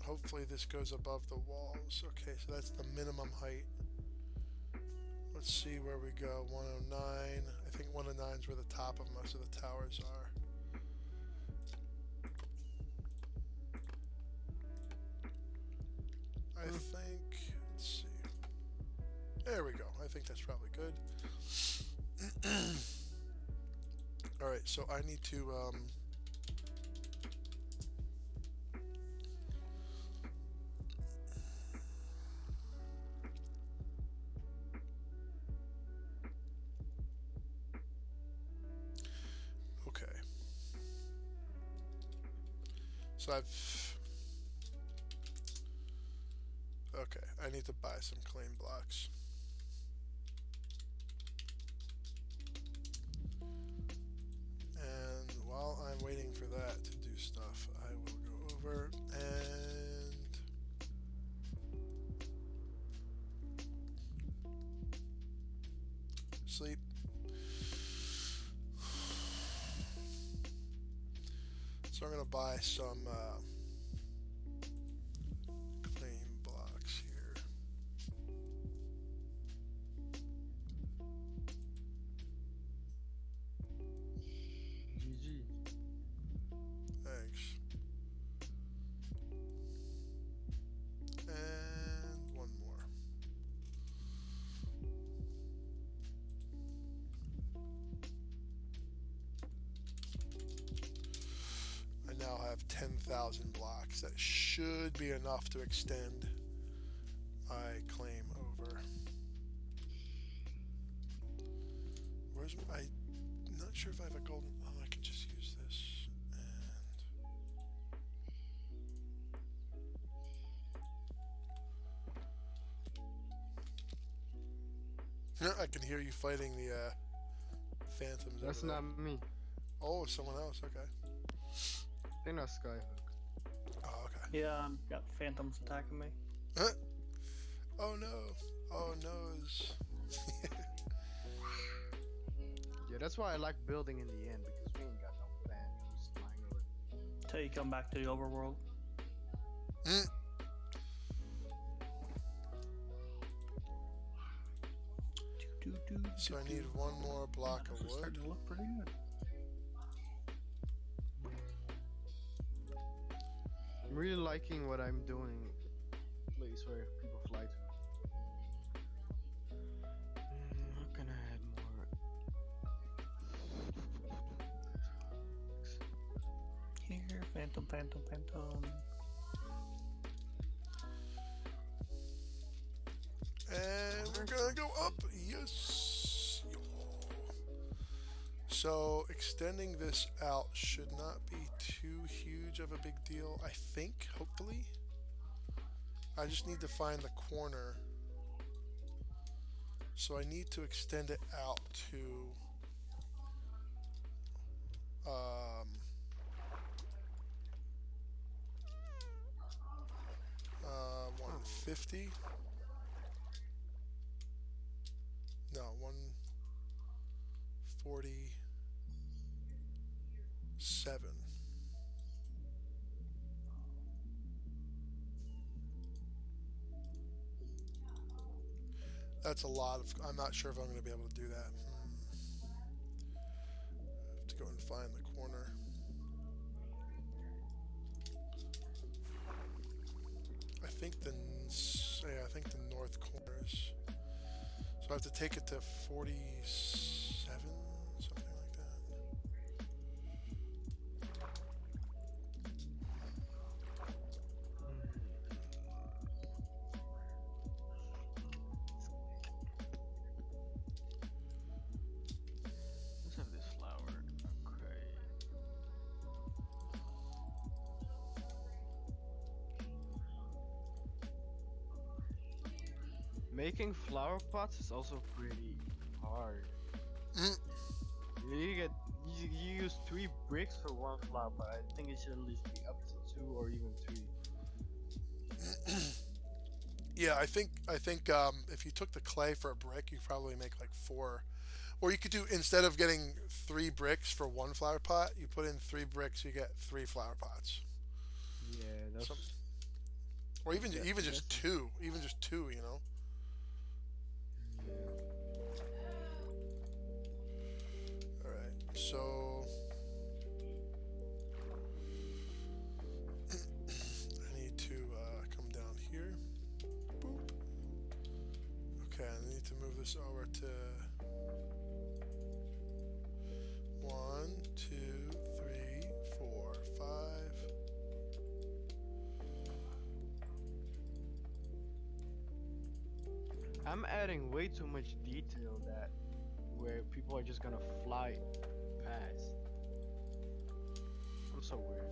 Hopefully this goes above the walls. Okay, so that's the minimum height. Let's see where we go. 109. I think 109 is where the top of most of the towers are. I think, let's see. There we go. I think that's probably good. Alright, so I need to, okay. So okay, I need to buy some claim blocks. And while I'm waiting for that to do stuff, I will go over and sleep. So I'm gonna buy some claim blocks here. GG. Thanks. And one more. I now have 10,000 blocks. That should be enough to extend my claim over. I'm not sure if I have a golden. Oh, I can just use this. And I can hear you fighting the phantoms. That's over there. not me. Oh, someone else. Okay. They're not Skyhook. Oh, okay. Yeah, got phantoms attacking me. Huh? Oh no. Oh no's. Yeah, that's why I like building in the end, because we ain't got no plans. till you come back to the overworld. Mm. So I need one more block of This is wood. starting to look pretty good. I'm really liking what I'm doing. Place where people fly to. How can I add more? Here, phantom. And we're gonna go up. Yes. So extending this out should not be too huge of a big deal, I think, hopefully. I just need to find the corner. So I need to extend it out to 150. No, 147. That's a lot of. I'm not sure if I'm going to be able to do that. Have to go and find the corner. I think the north corners. So I have to take it to 47, something like that. Let's have this flower. Okay. Making flower pots is also pretty hard. Mm. You use 3 bricks for 1 flower pot. I think it should at least be up to 2 or even 3. Yeah, I think if you took the clay for a brick, you probably make like 4. Or you could do, instead of getting 3 bricks for 1 flower pot, you put in 3 bricks, you get 3 flower pots. Yeah, that's. Or even Yeah, even just 2, you know. Yeah. All right, so I need to come down here. Boop. Okay, I need to move this over to 1, 2, 3, 4, 5. I'm adding way too much detail that where people are just gonna fly past. I'm so weird.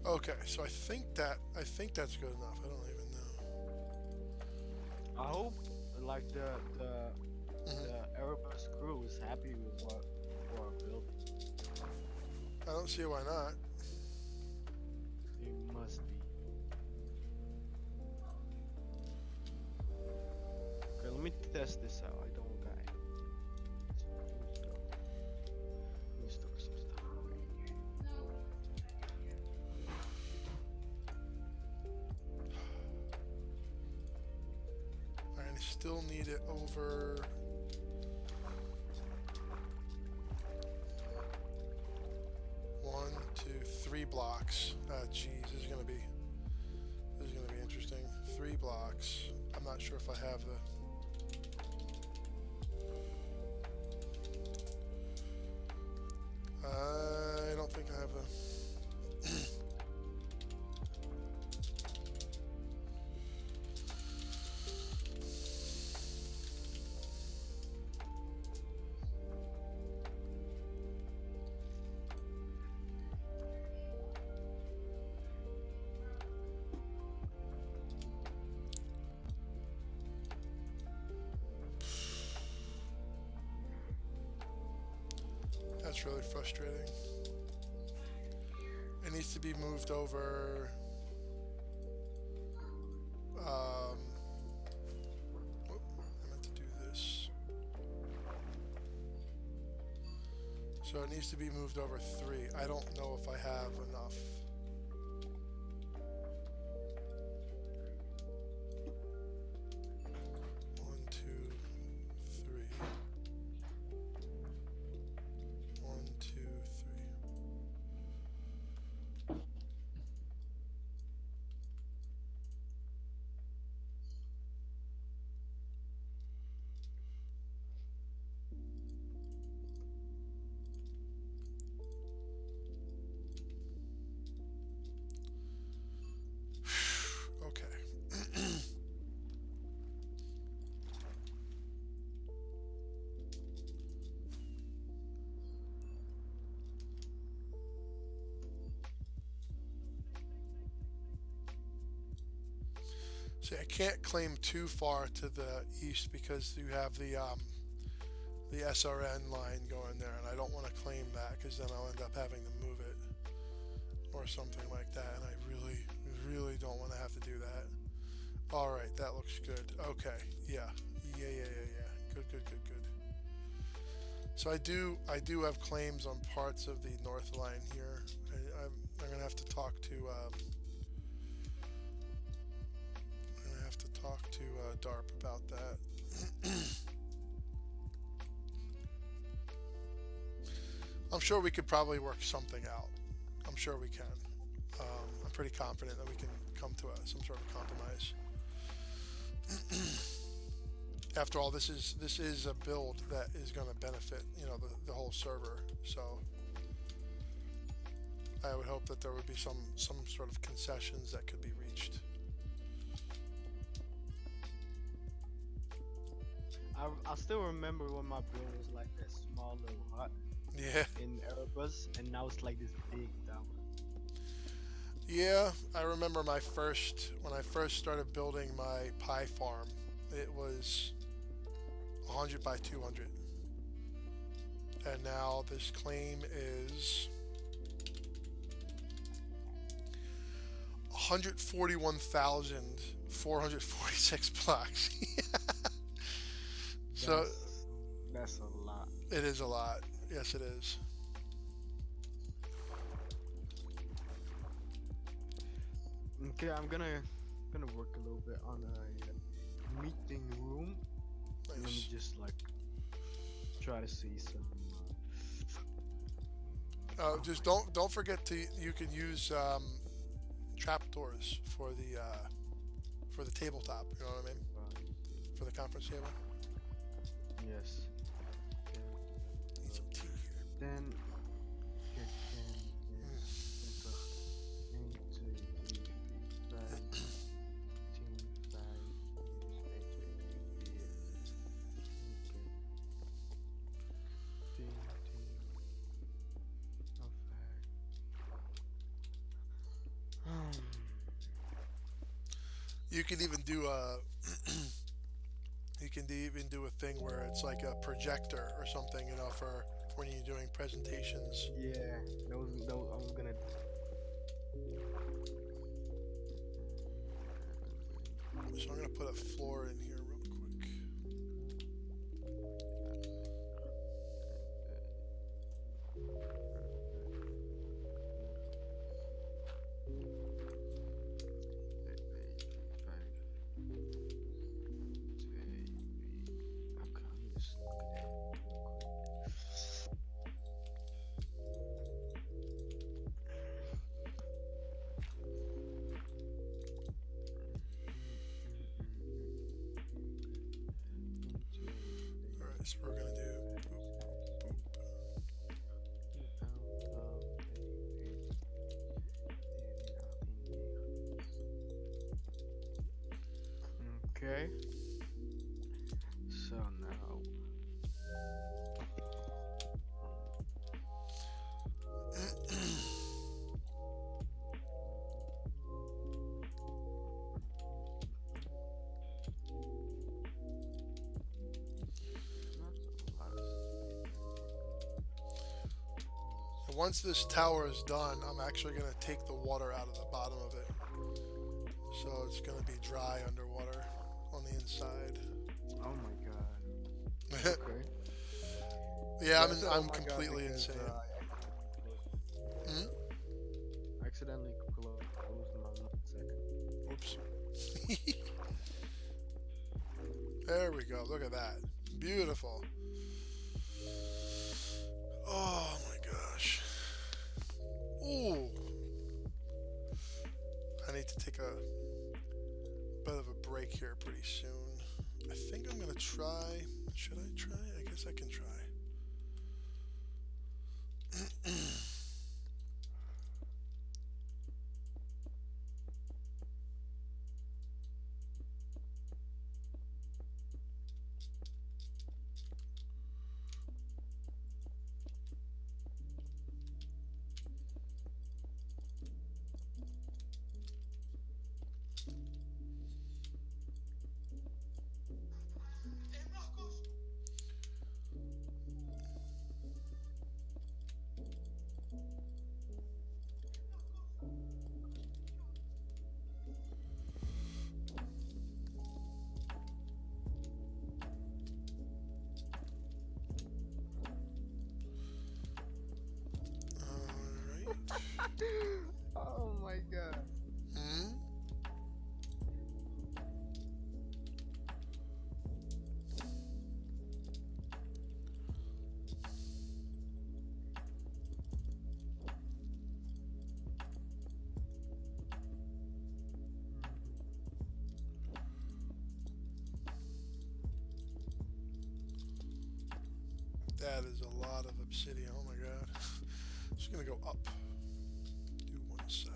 Okay, so I think that's good enough. I don't even know. I hope like the Erebus crew is happy with what we're building. I don't see why not. They must be. Okay, let me test this out. I don't got it. So let's go. Let me store some stuff. I still need it over. One, 2, 3 blocks. Geez, this is gonna be interesting. 3 blocks. I'm not sure if I have the. I don't think I have the. That's really frustrating. It needs to be moved over. I meant to do So it needs to be moved over 3. I don't know if I have enough. One, two, three. 1, 2, 3. Okay. See, I can't claim too far to the east because you have the SRN line going there, and I don't want to claim that because then I'll end up having to move it or something like that, and I really don't want to have to do that. All right, that looks good. Okay, yeah. Good. So I do have claims on parts of the north line here. I'm gonna have to talk to DARP about that. I'm sure we could probably work something out. I'm sure we can. I'm pretty confident that we can come to some sort of compromise. After all, this is a build that is going to benefit, the whole server. So I would hope that there would be some sort of concessions that could be reached. I still remember when my build was like that small little hut. Yeah. In Erebus, and now it's like this big tower. Yeah, I remember when I first started building my pie farm, it was 100 by 200. And now this claim is 141,446 blocks. So that's a lot. It is a lot. Yes, it is. Okay, I'm gonna work a little bit on a meeting room. Nice. Let me just like try to see some. Just don't forget you can use trapdoors for the tabletop. You know what I mean? For the conference table. Yes. Need some tea here. Then. You can even do a thing where it's like a projector or something, for when you're doing presentations. Yeah, those I was gonna. So I'm gonna put a floor in here real quick. So we're gonna do Okay. So now. Once this tower is done, I'm actually going to take the water out of the bottom of it. So it's going to be dry underwater on the inside. Oh my god. Okay. Yeah, I said, oh I'm my god, completely because, insane. Hmm? I accidentally closed my 1 second. Oops. There we go. Look at that. Beautiful. Oh my gosh. Ooh. I need to take a bit of a break here pretty soon. I think I'm gonna try. Should I try? I guess I can try. Alright. Oh my god. Hmm? That is a lot of obsidian. Oh my god. Just gonna go up. Do one side.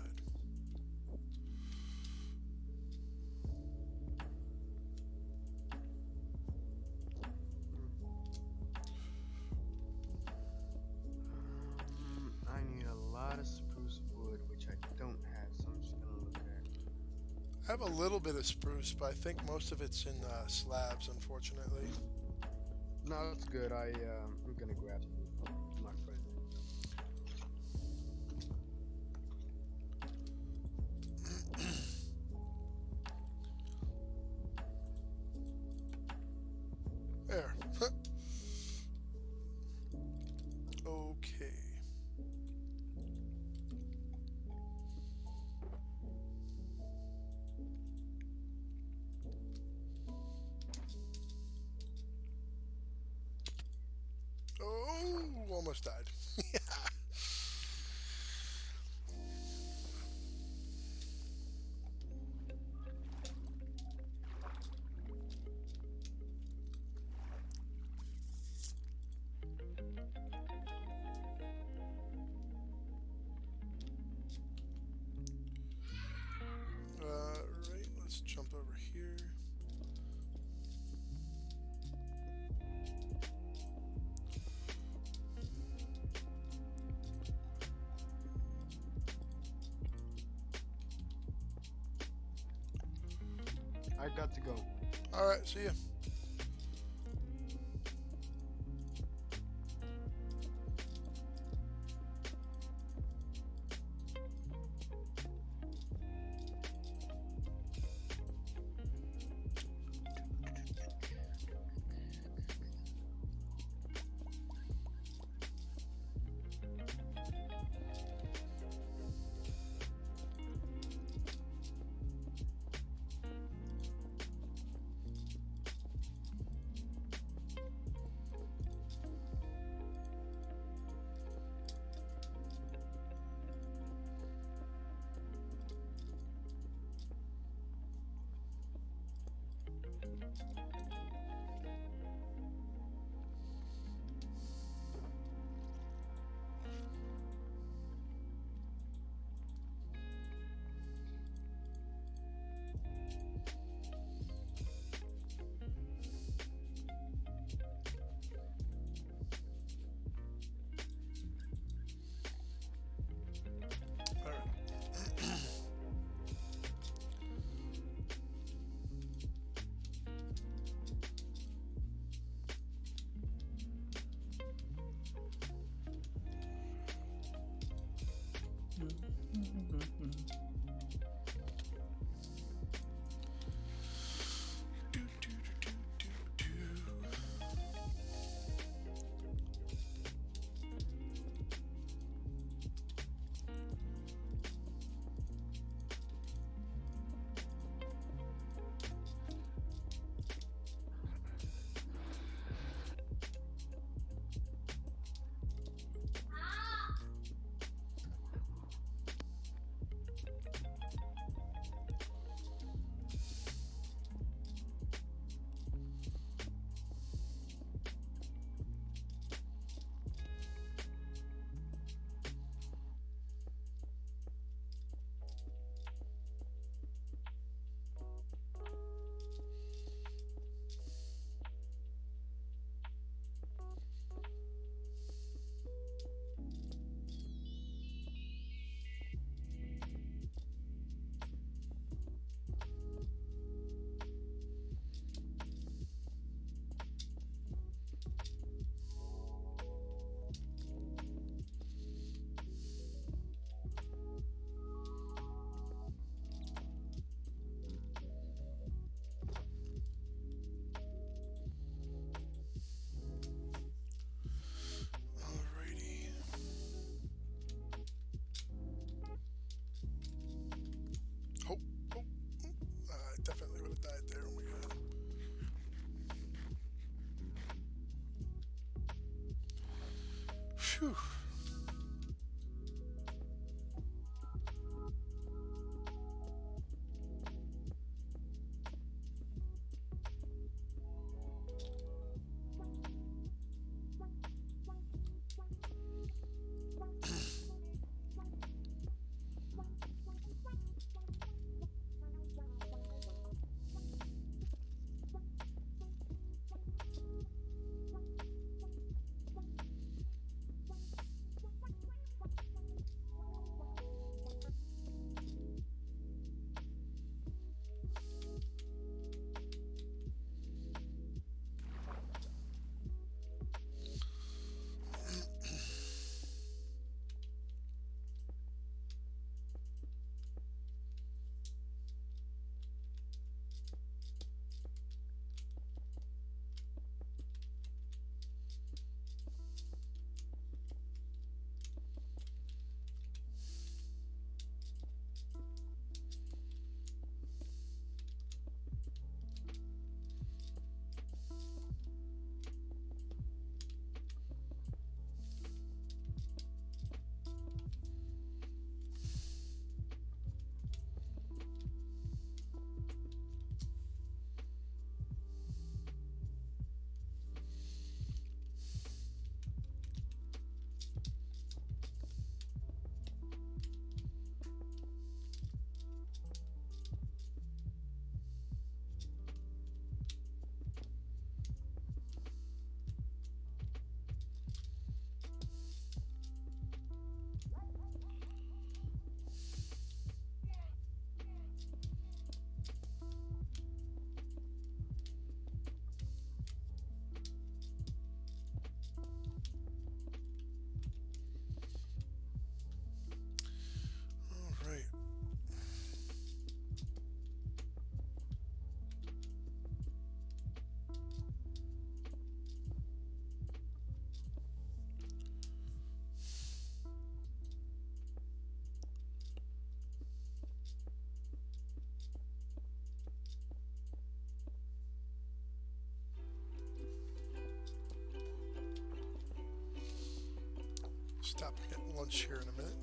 I need a lot of spruce wood, which I don't have, so I'm just gonna look at. I have a little bit of spruce, but I think most of it's in slabs, unfortunately. No, it's good. I'm gonna grab some, my friend. There. Okay. Oh, almost died. Right, let's jump over here. I got to go. Alright, see ya. died there. Oh my god. Phew. All right. Stop and get lunch here in a minute.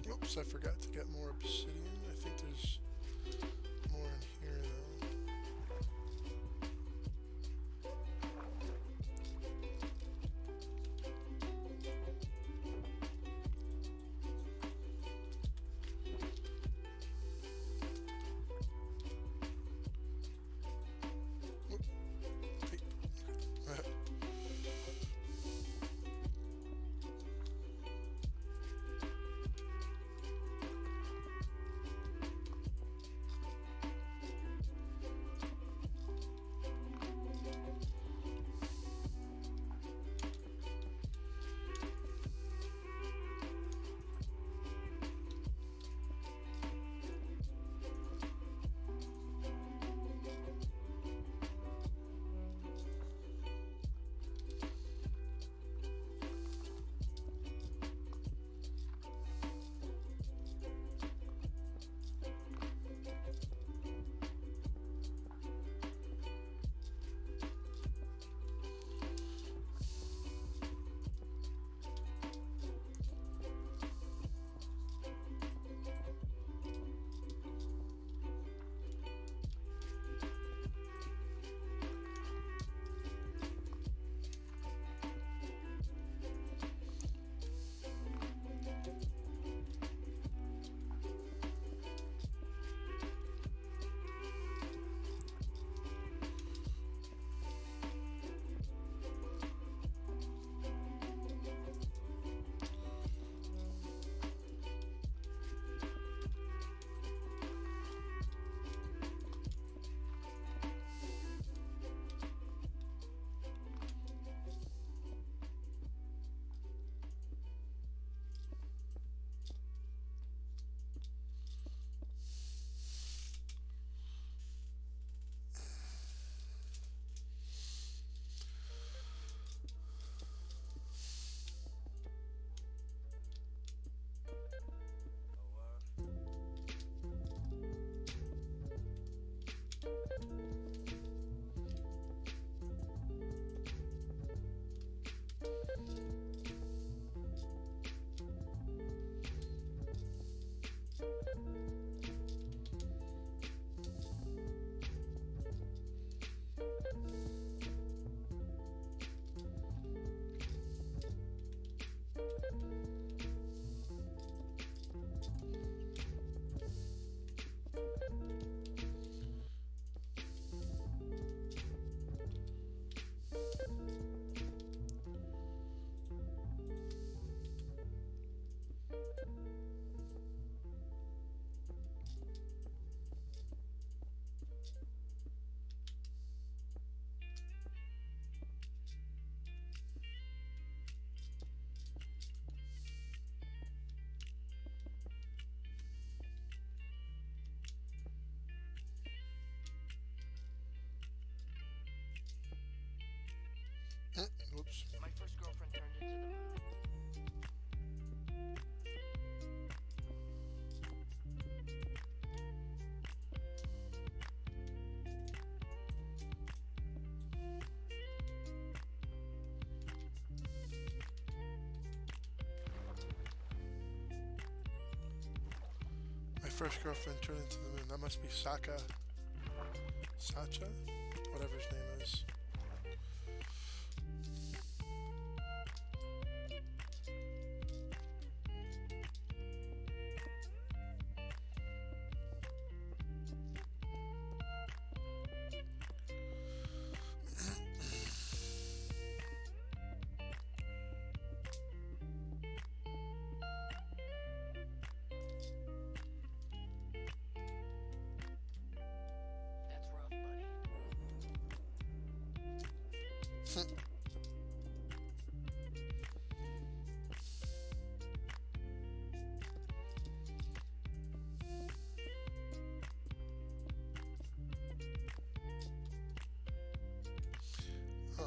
Oops, I forgot to get more obsidian. I think there's more in here though. Whoop. Hey. first girlfriend turned into the moon. That must be Sacha. Sacha? Whatever his name is. That's rough, buddy. Oh.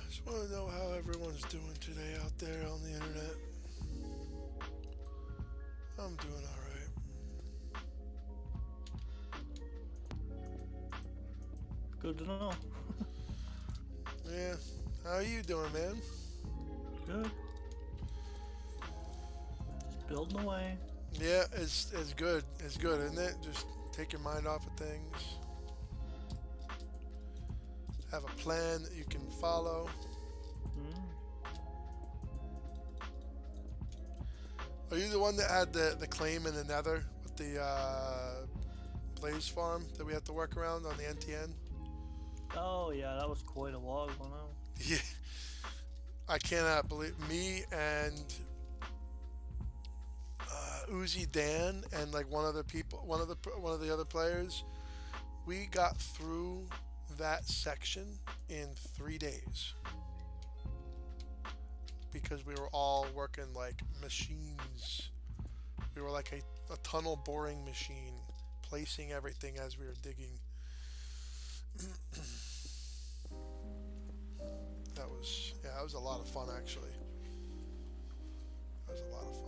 Just want to know how everyone's doing today out there on the internet. I'm doing alright. Good to know. Yeah. How are you doing, man? Good. Just building away. Yeah, it's good. It's good, isn't it? Just take your mind off of things. Have a plan that you can follow. Are you the one that had the claim in the Nether with the Blaze farm that we had to work around on the NTN? Oh yeah, that was quite a log one out. Yeah. I cannot believe me and Uzi Dan and like one of the other players. We got through that section in 3 days because we were all working like machines. We were like a tunnel boring machine, placing everything as we were digging. That was a lot of fun actually. That was a lot of fun.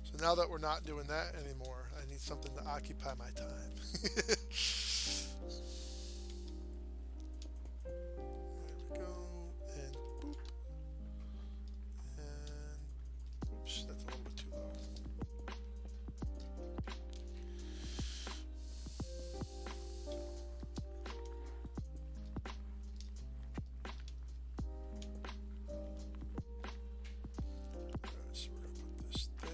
So now that we're not doing that anymore, I need something to occupy my time. There we go, and boop. And oops, that's a little bit too low. So we're gonna put this there.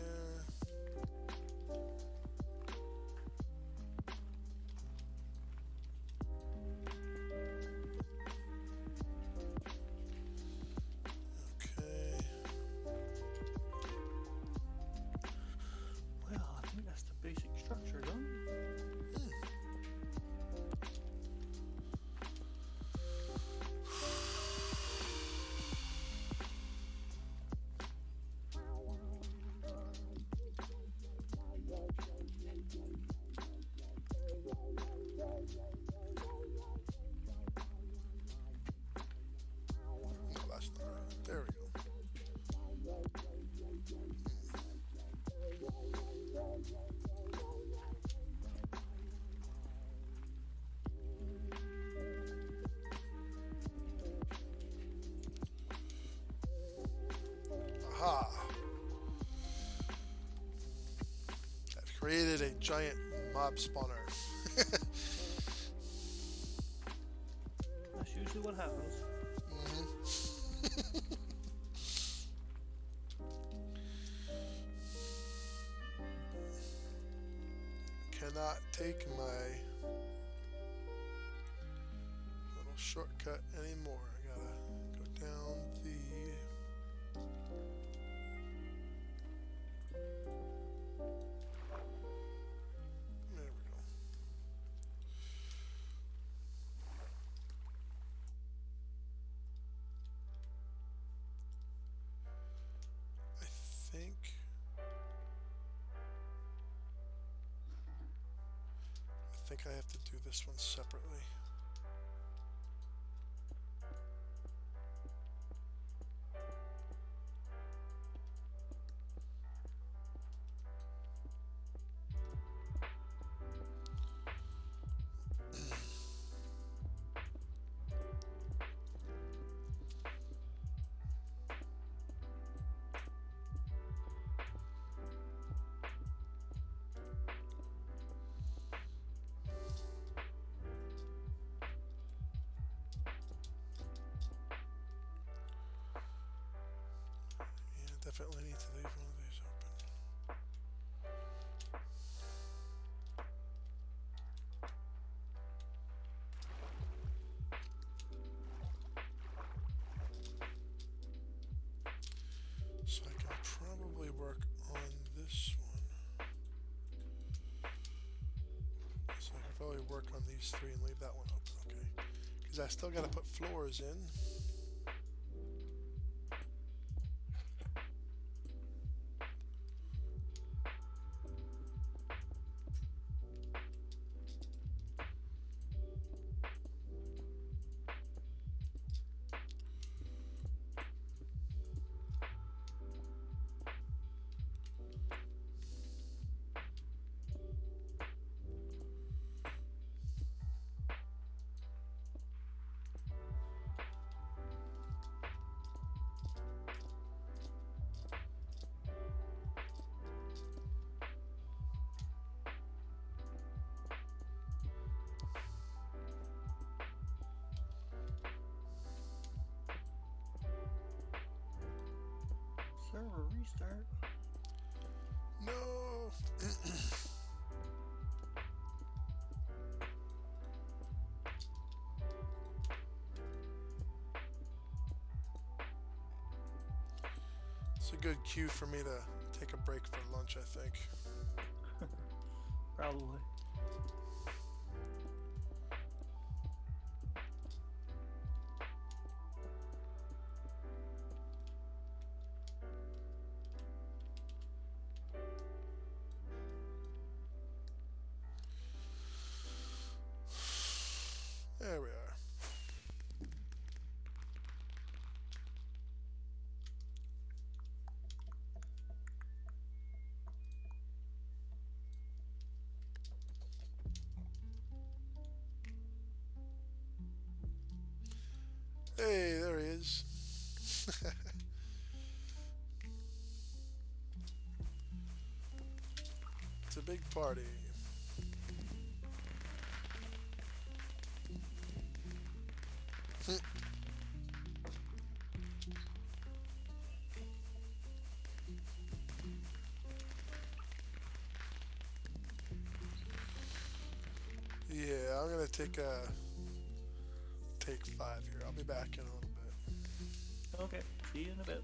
is a giant mob spawner. That's usually what happens. Cannot take my little shortcut anymore. I gotta go down the. There we go. I think I have to do this one separately. Definitely need to leave one of these open. So I can probably work on this one. So I can probably work on these three and leave that one open, okay? Because I still got to put floors in. Server restart. No! It's a good cue for me to take a break for lunch, I think. Probably. There we are. Hey, there he is. It's a big party. Yeah, I'm gonna take 5 here. I'll be back in a little bit. Okay, see you in a bit.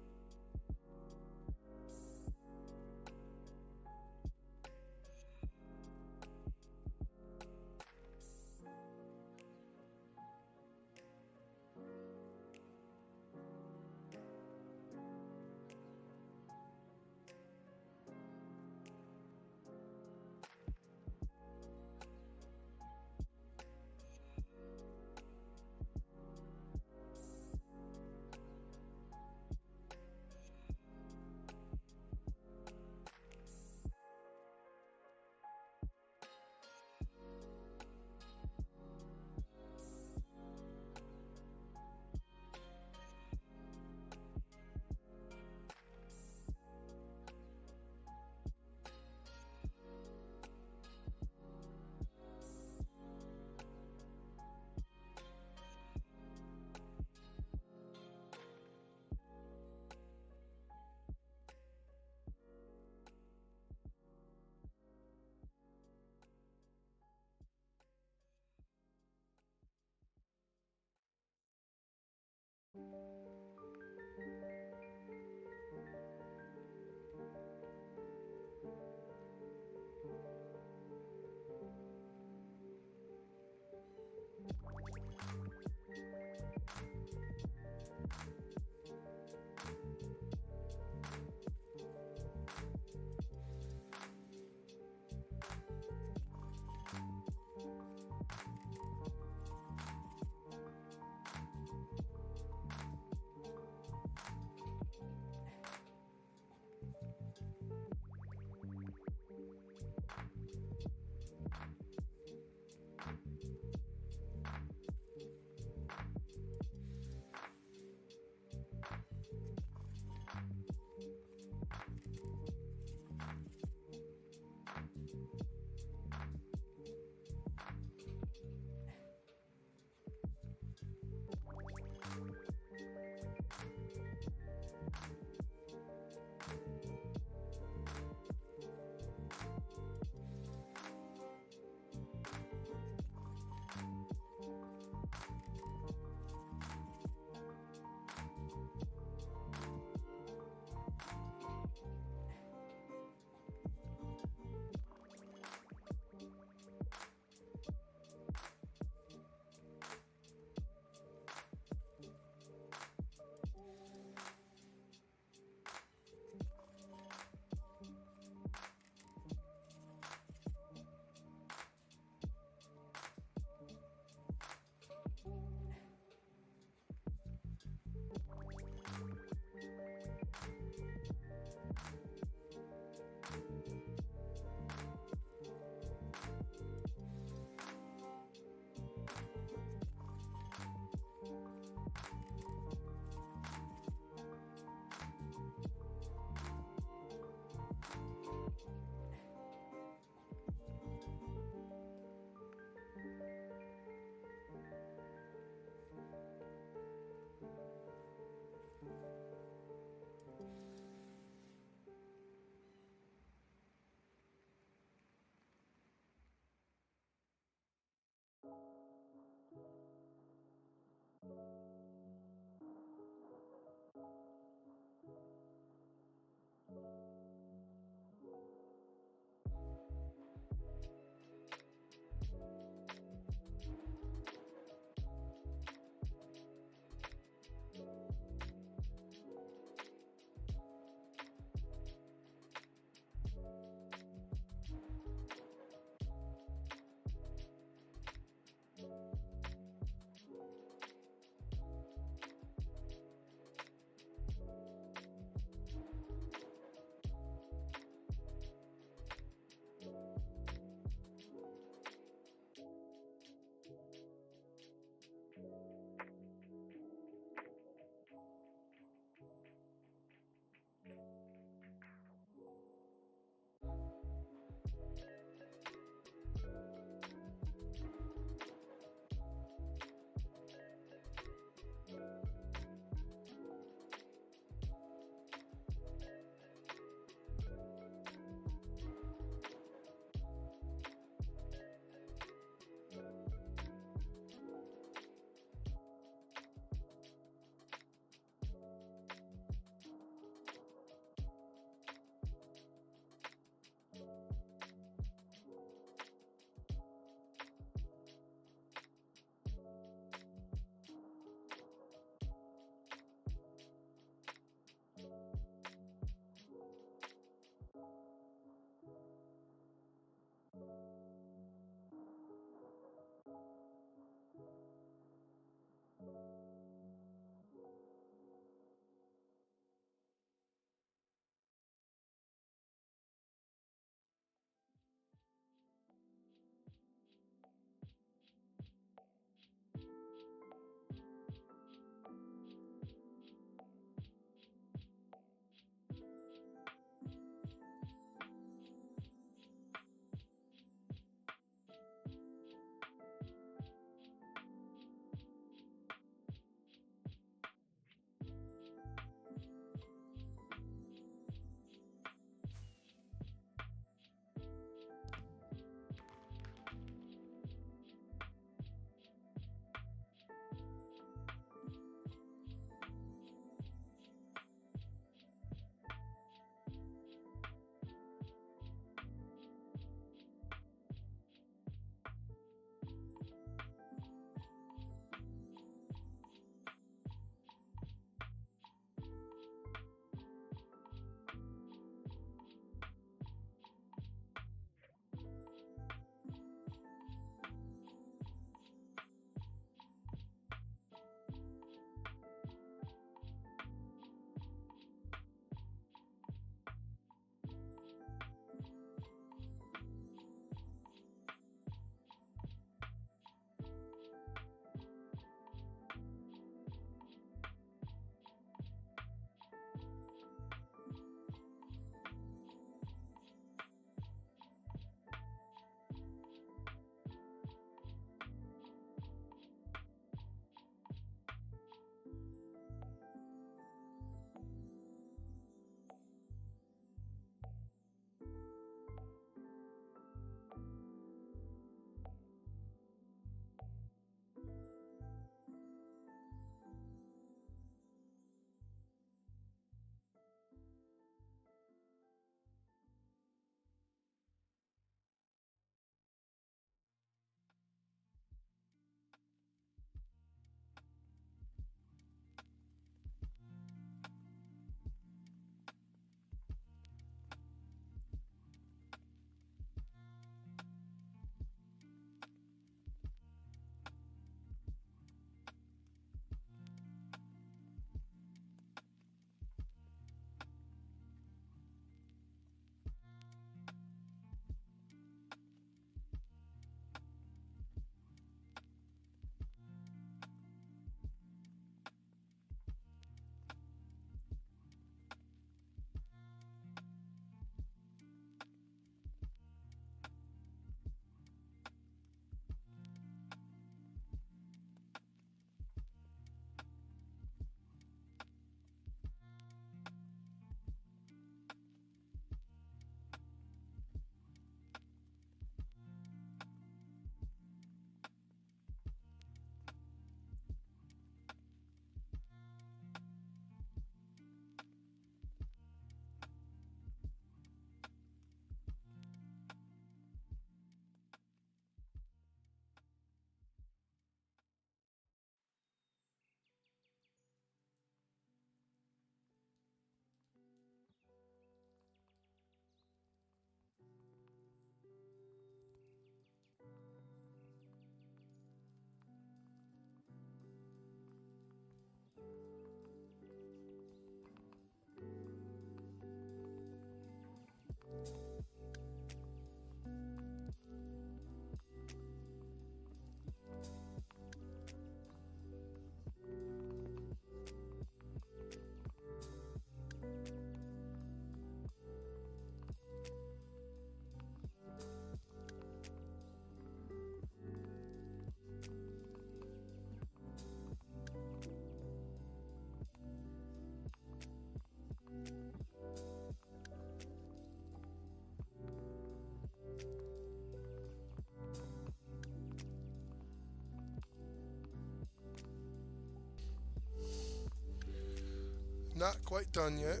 not quite done yet.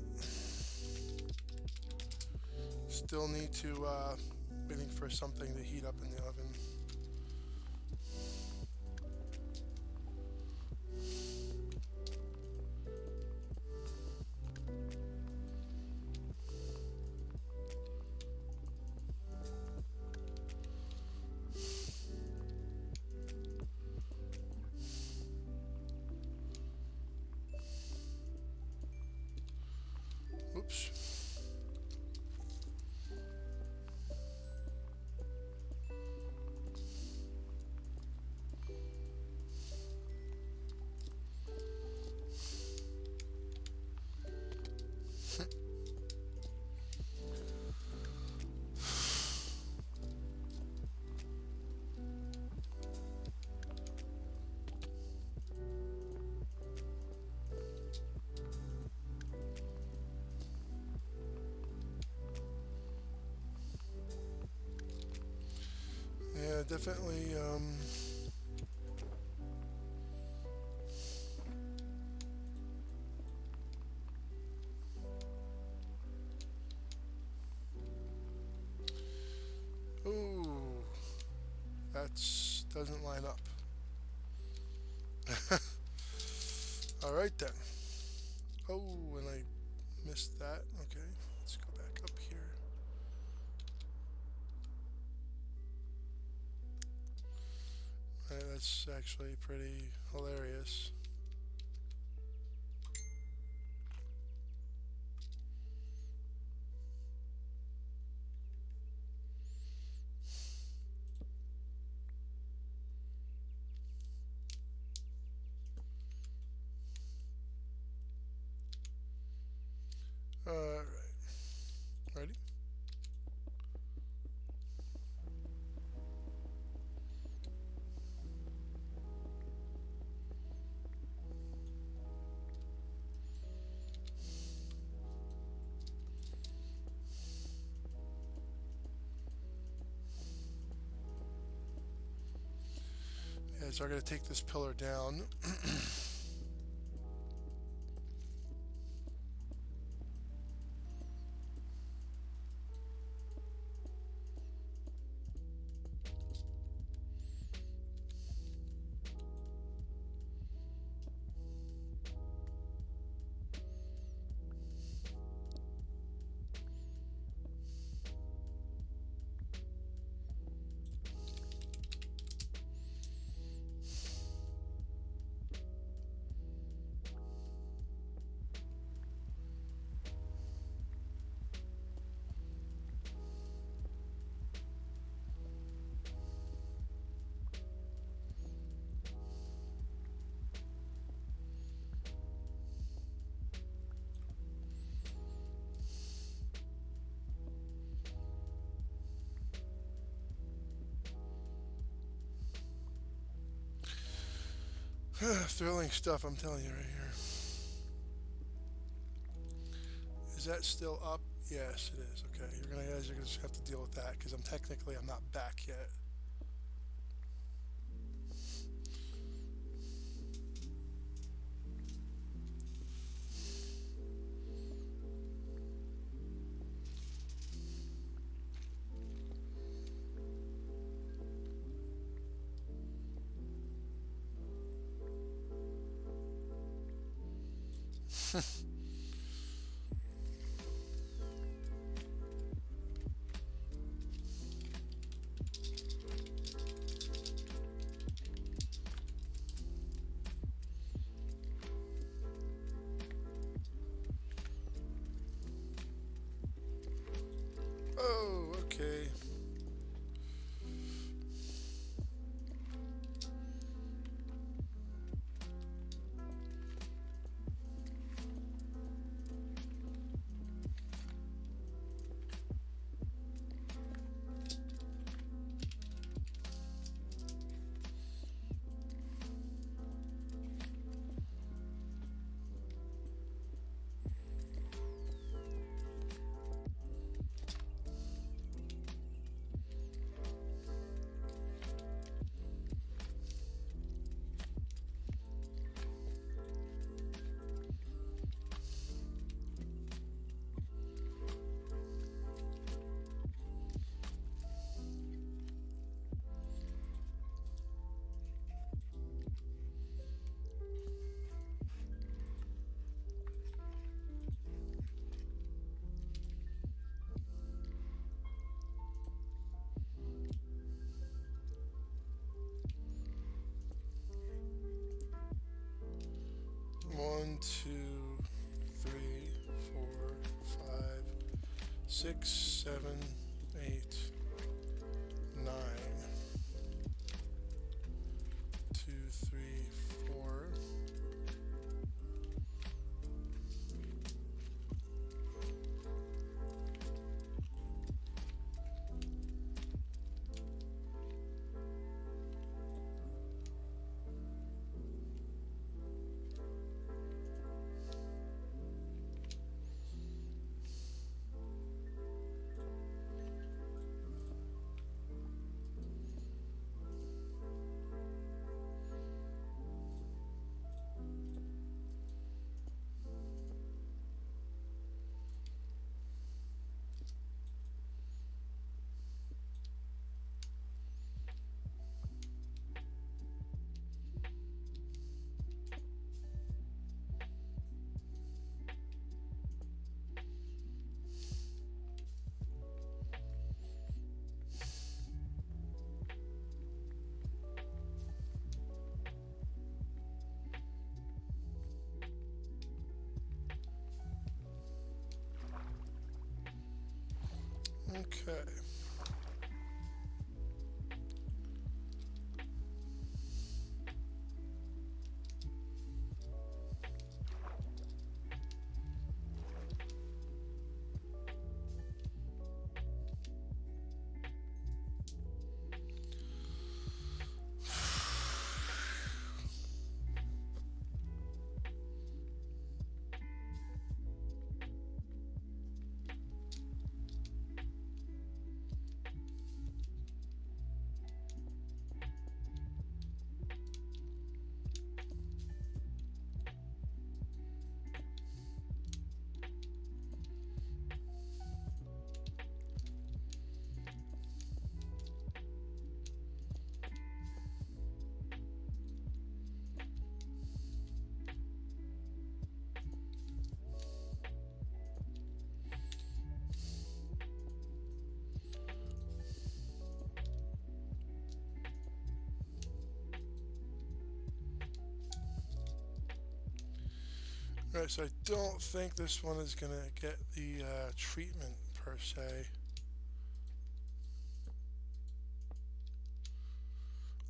Still need to, waiting for something to heat up in the oven. Oops. Yeah, definitely, ooh, that's doesn't line up. All right then. Oh, and I missed that. Okay, let's go back up here. That's actually pretty hilarious. Alright. Ready? Yeah, so I'm going to take this pillar down. Thrilling stuff, I'm telling you right here. Is that still up? Yes, it is. Okay, you're gonna just have to deal with that because I'm not back yet. Oh, okay. 6, 7, 8, 9. 2, 3, 4. Okay. Alright, so I don't think this one is gonna get the treatment per se.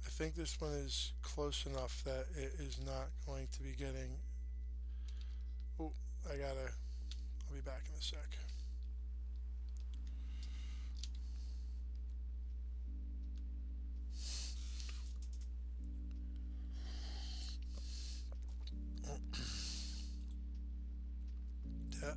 I think this one is close enough that it is not going to be getting. Oh, I'll be back in a sec. Yeah.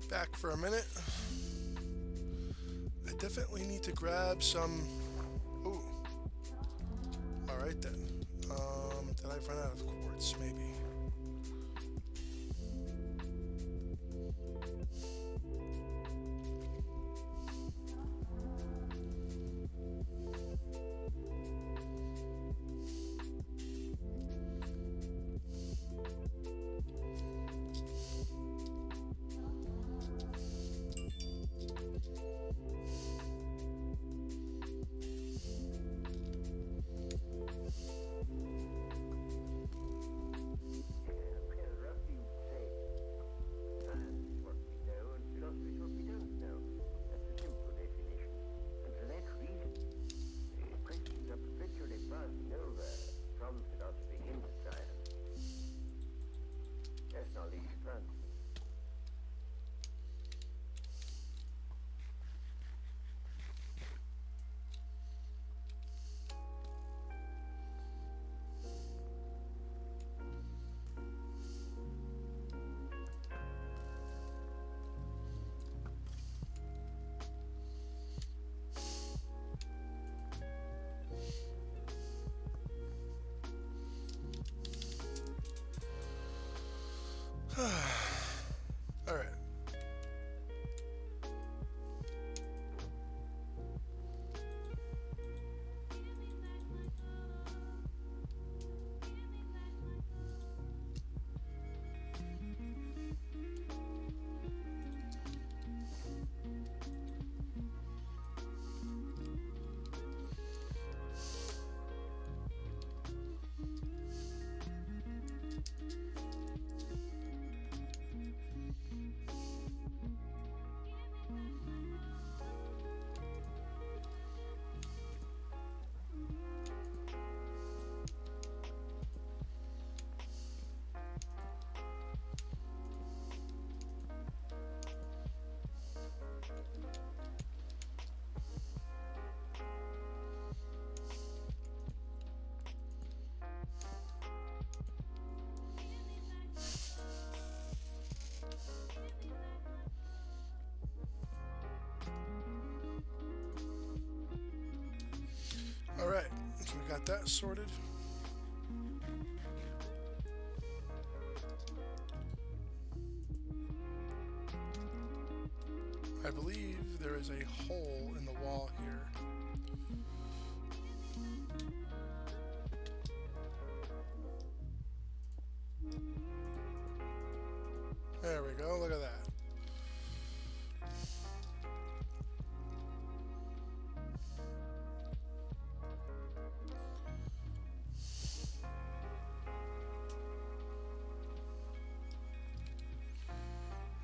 Back for a minute. I definitely need to grab some. Ooh. All right then. Did I run out of quartz? Maybe. All right. All right, so we got that sorted. I believe there is a hole in the wall here. There we go, look at that.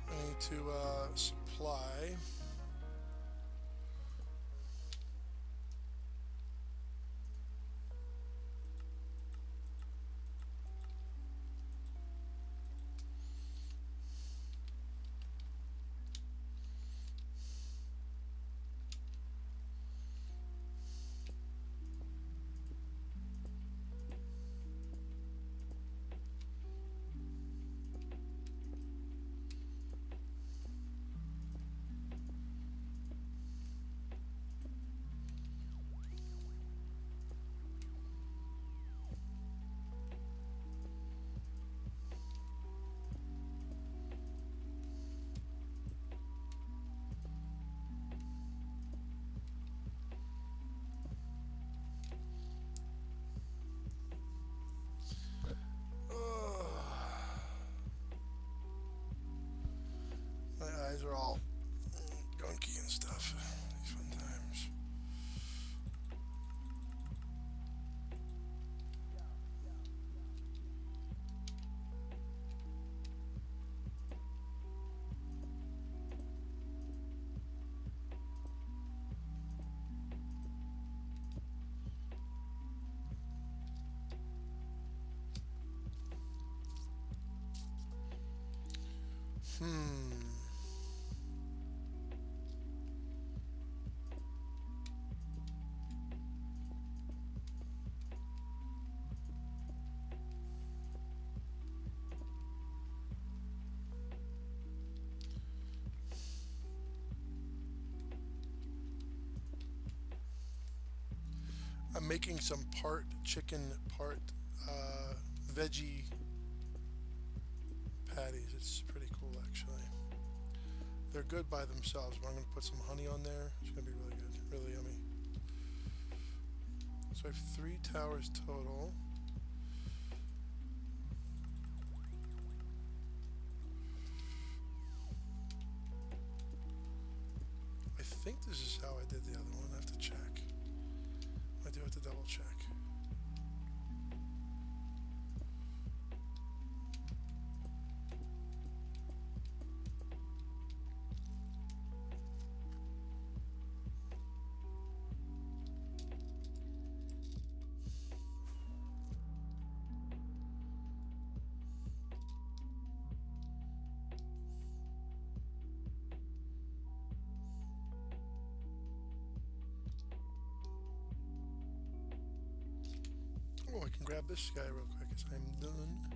I need to supply. Hmm. I'm making some part chicken, part veggie patties. It's pretty cool, actually. They're good by themselves, but I'm going to put some honey on there. It's going to be really good, really yummy. So I have 3 towers total. I think this is how I did the other one. I have to check. I do have to double check. Oh, I can grab this guy real quick as I'm done.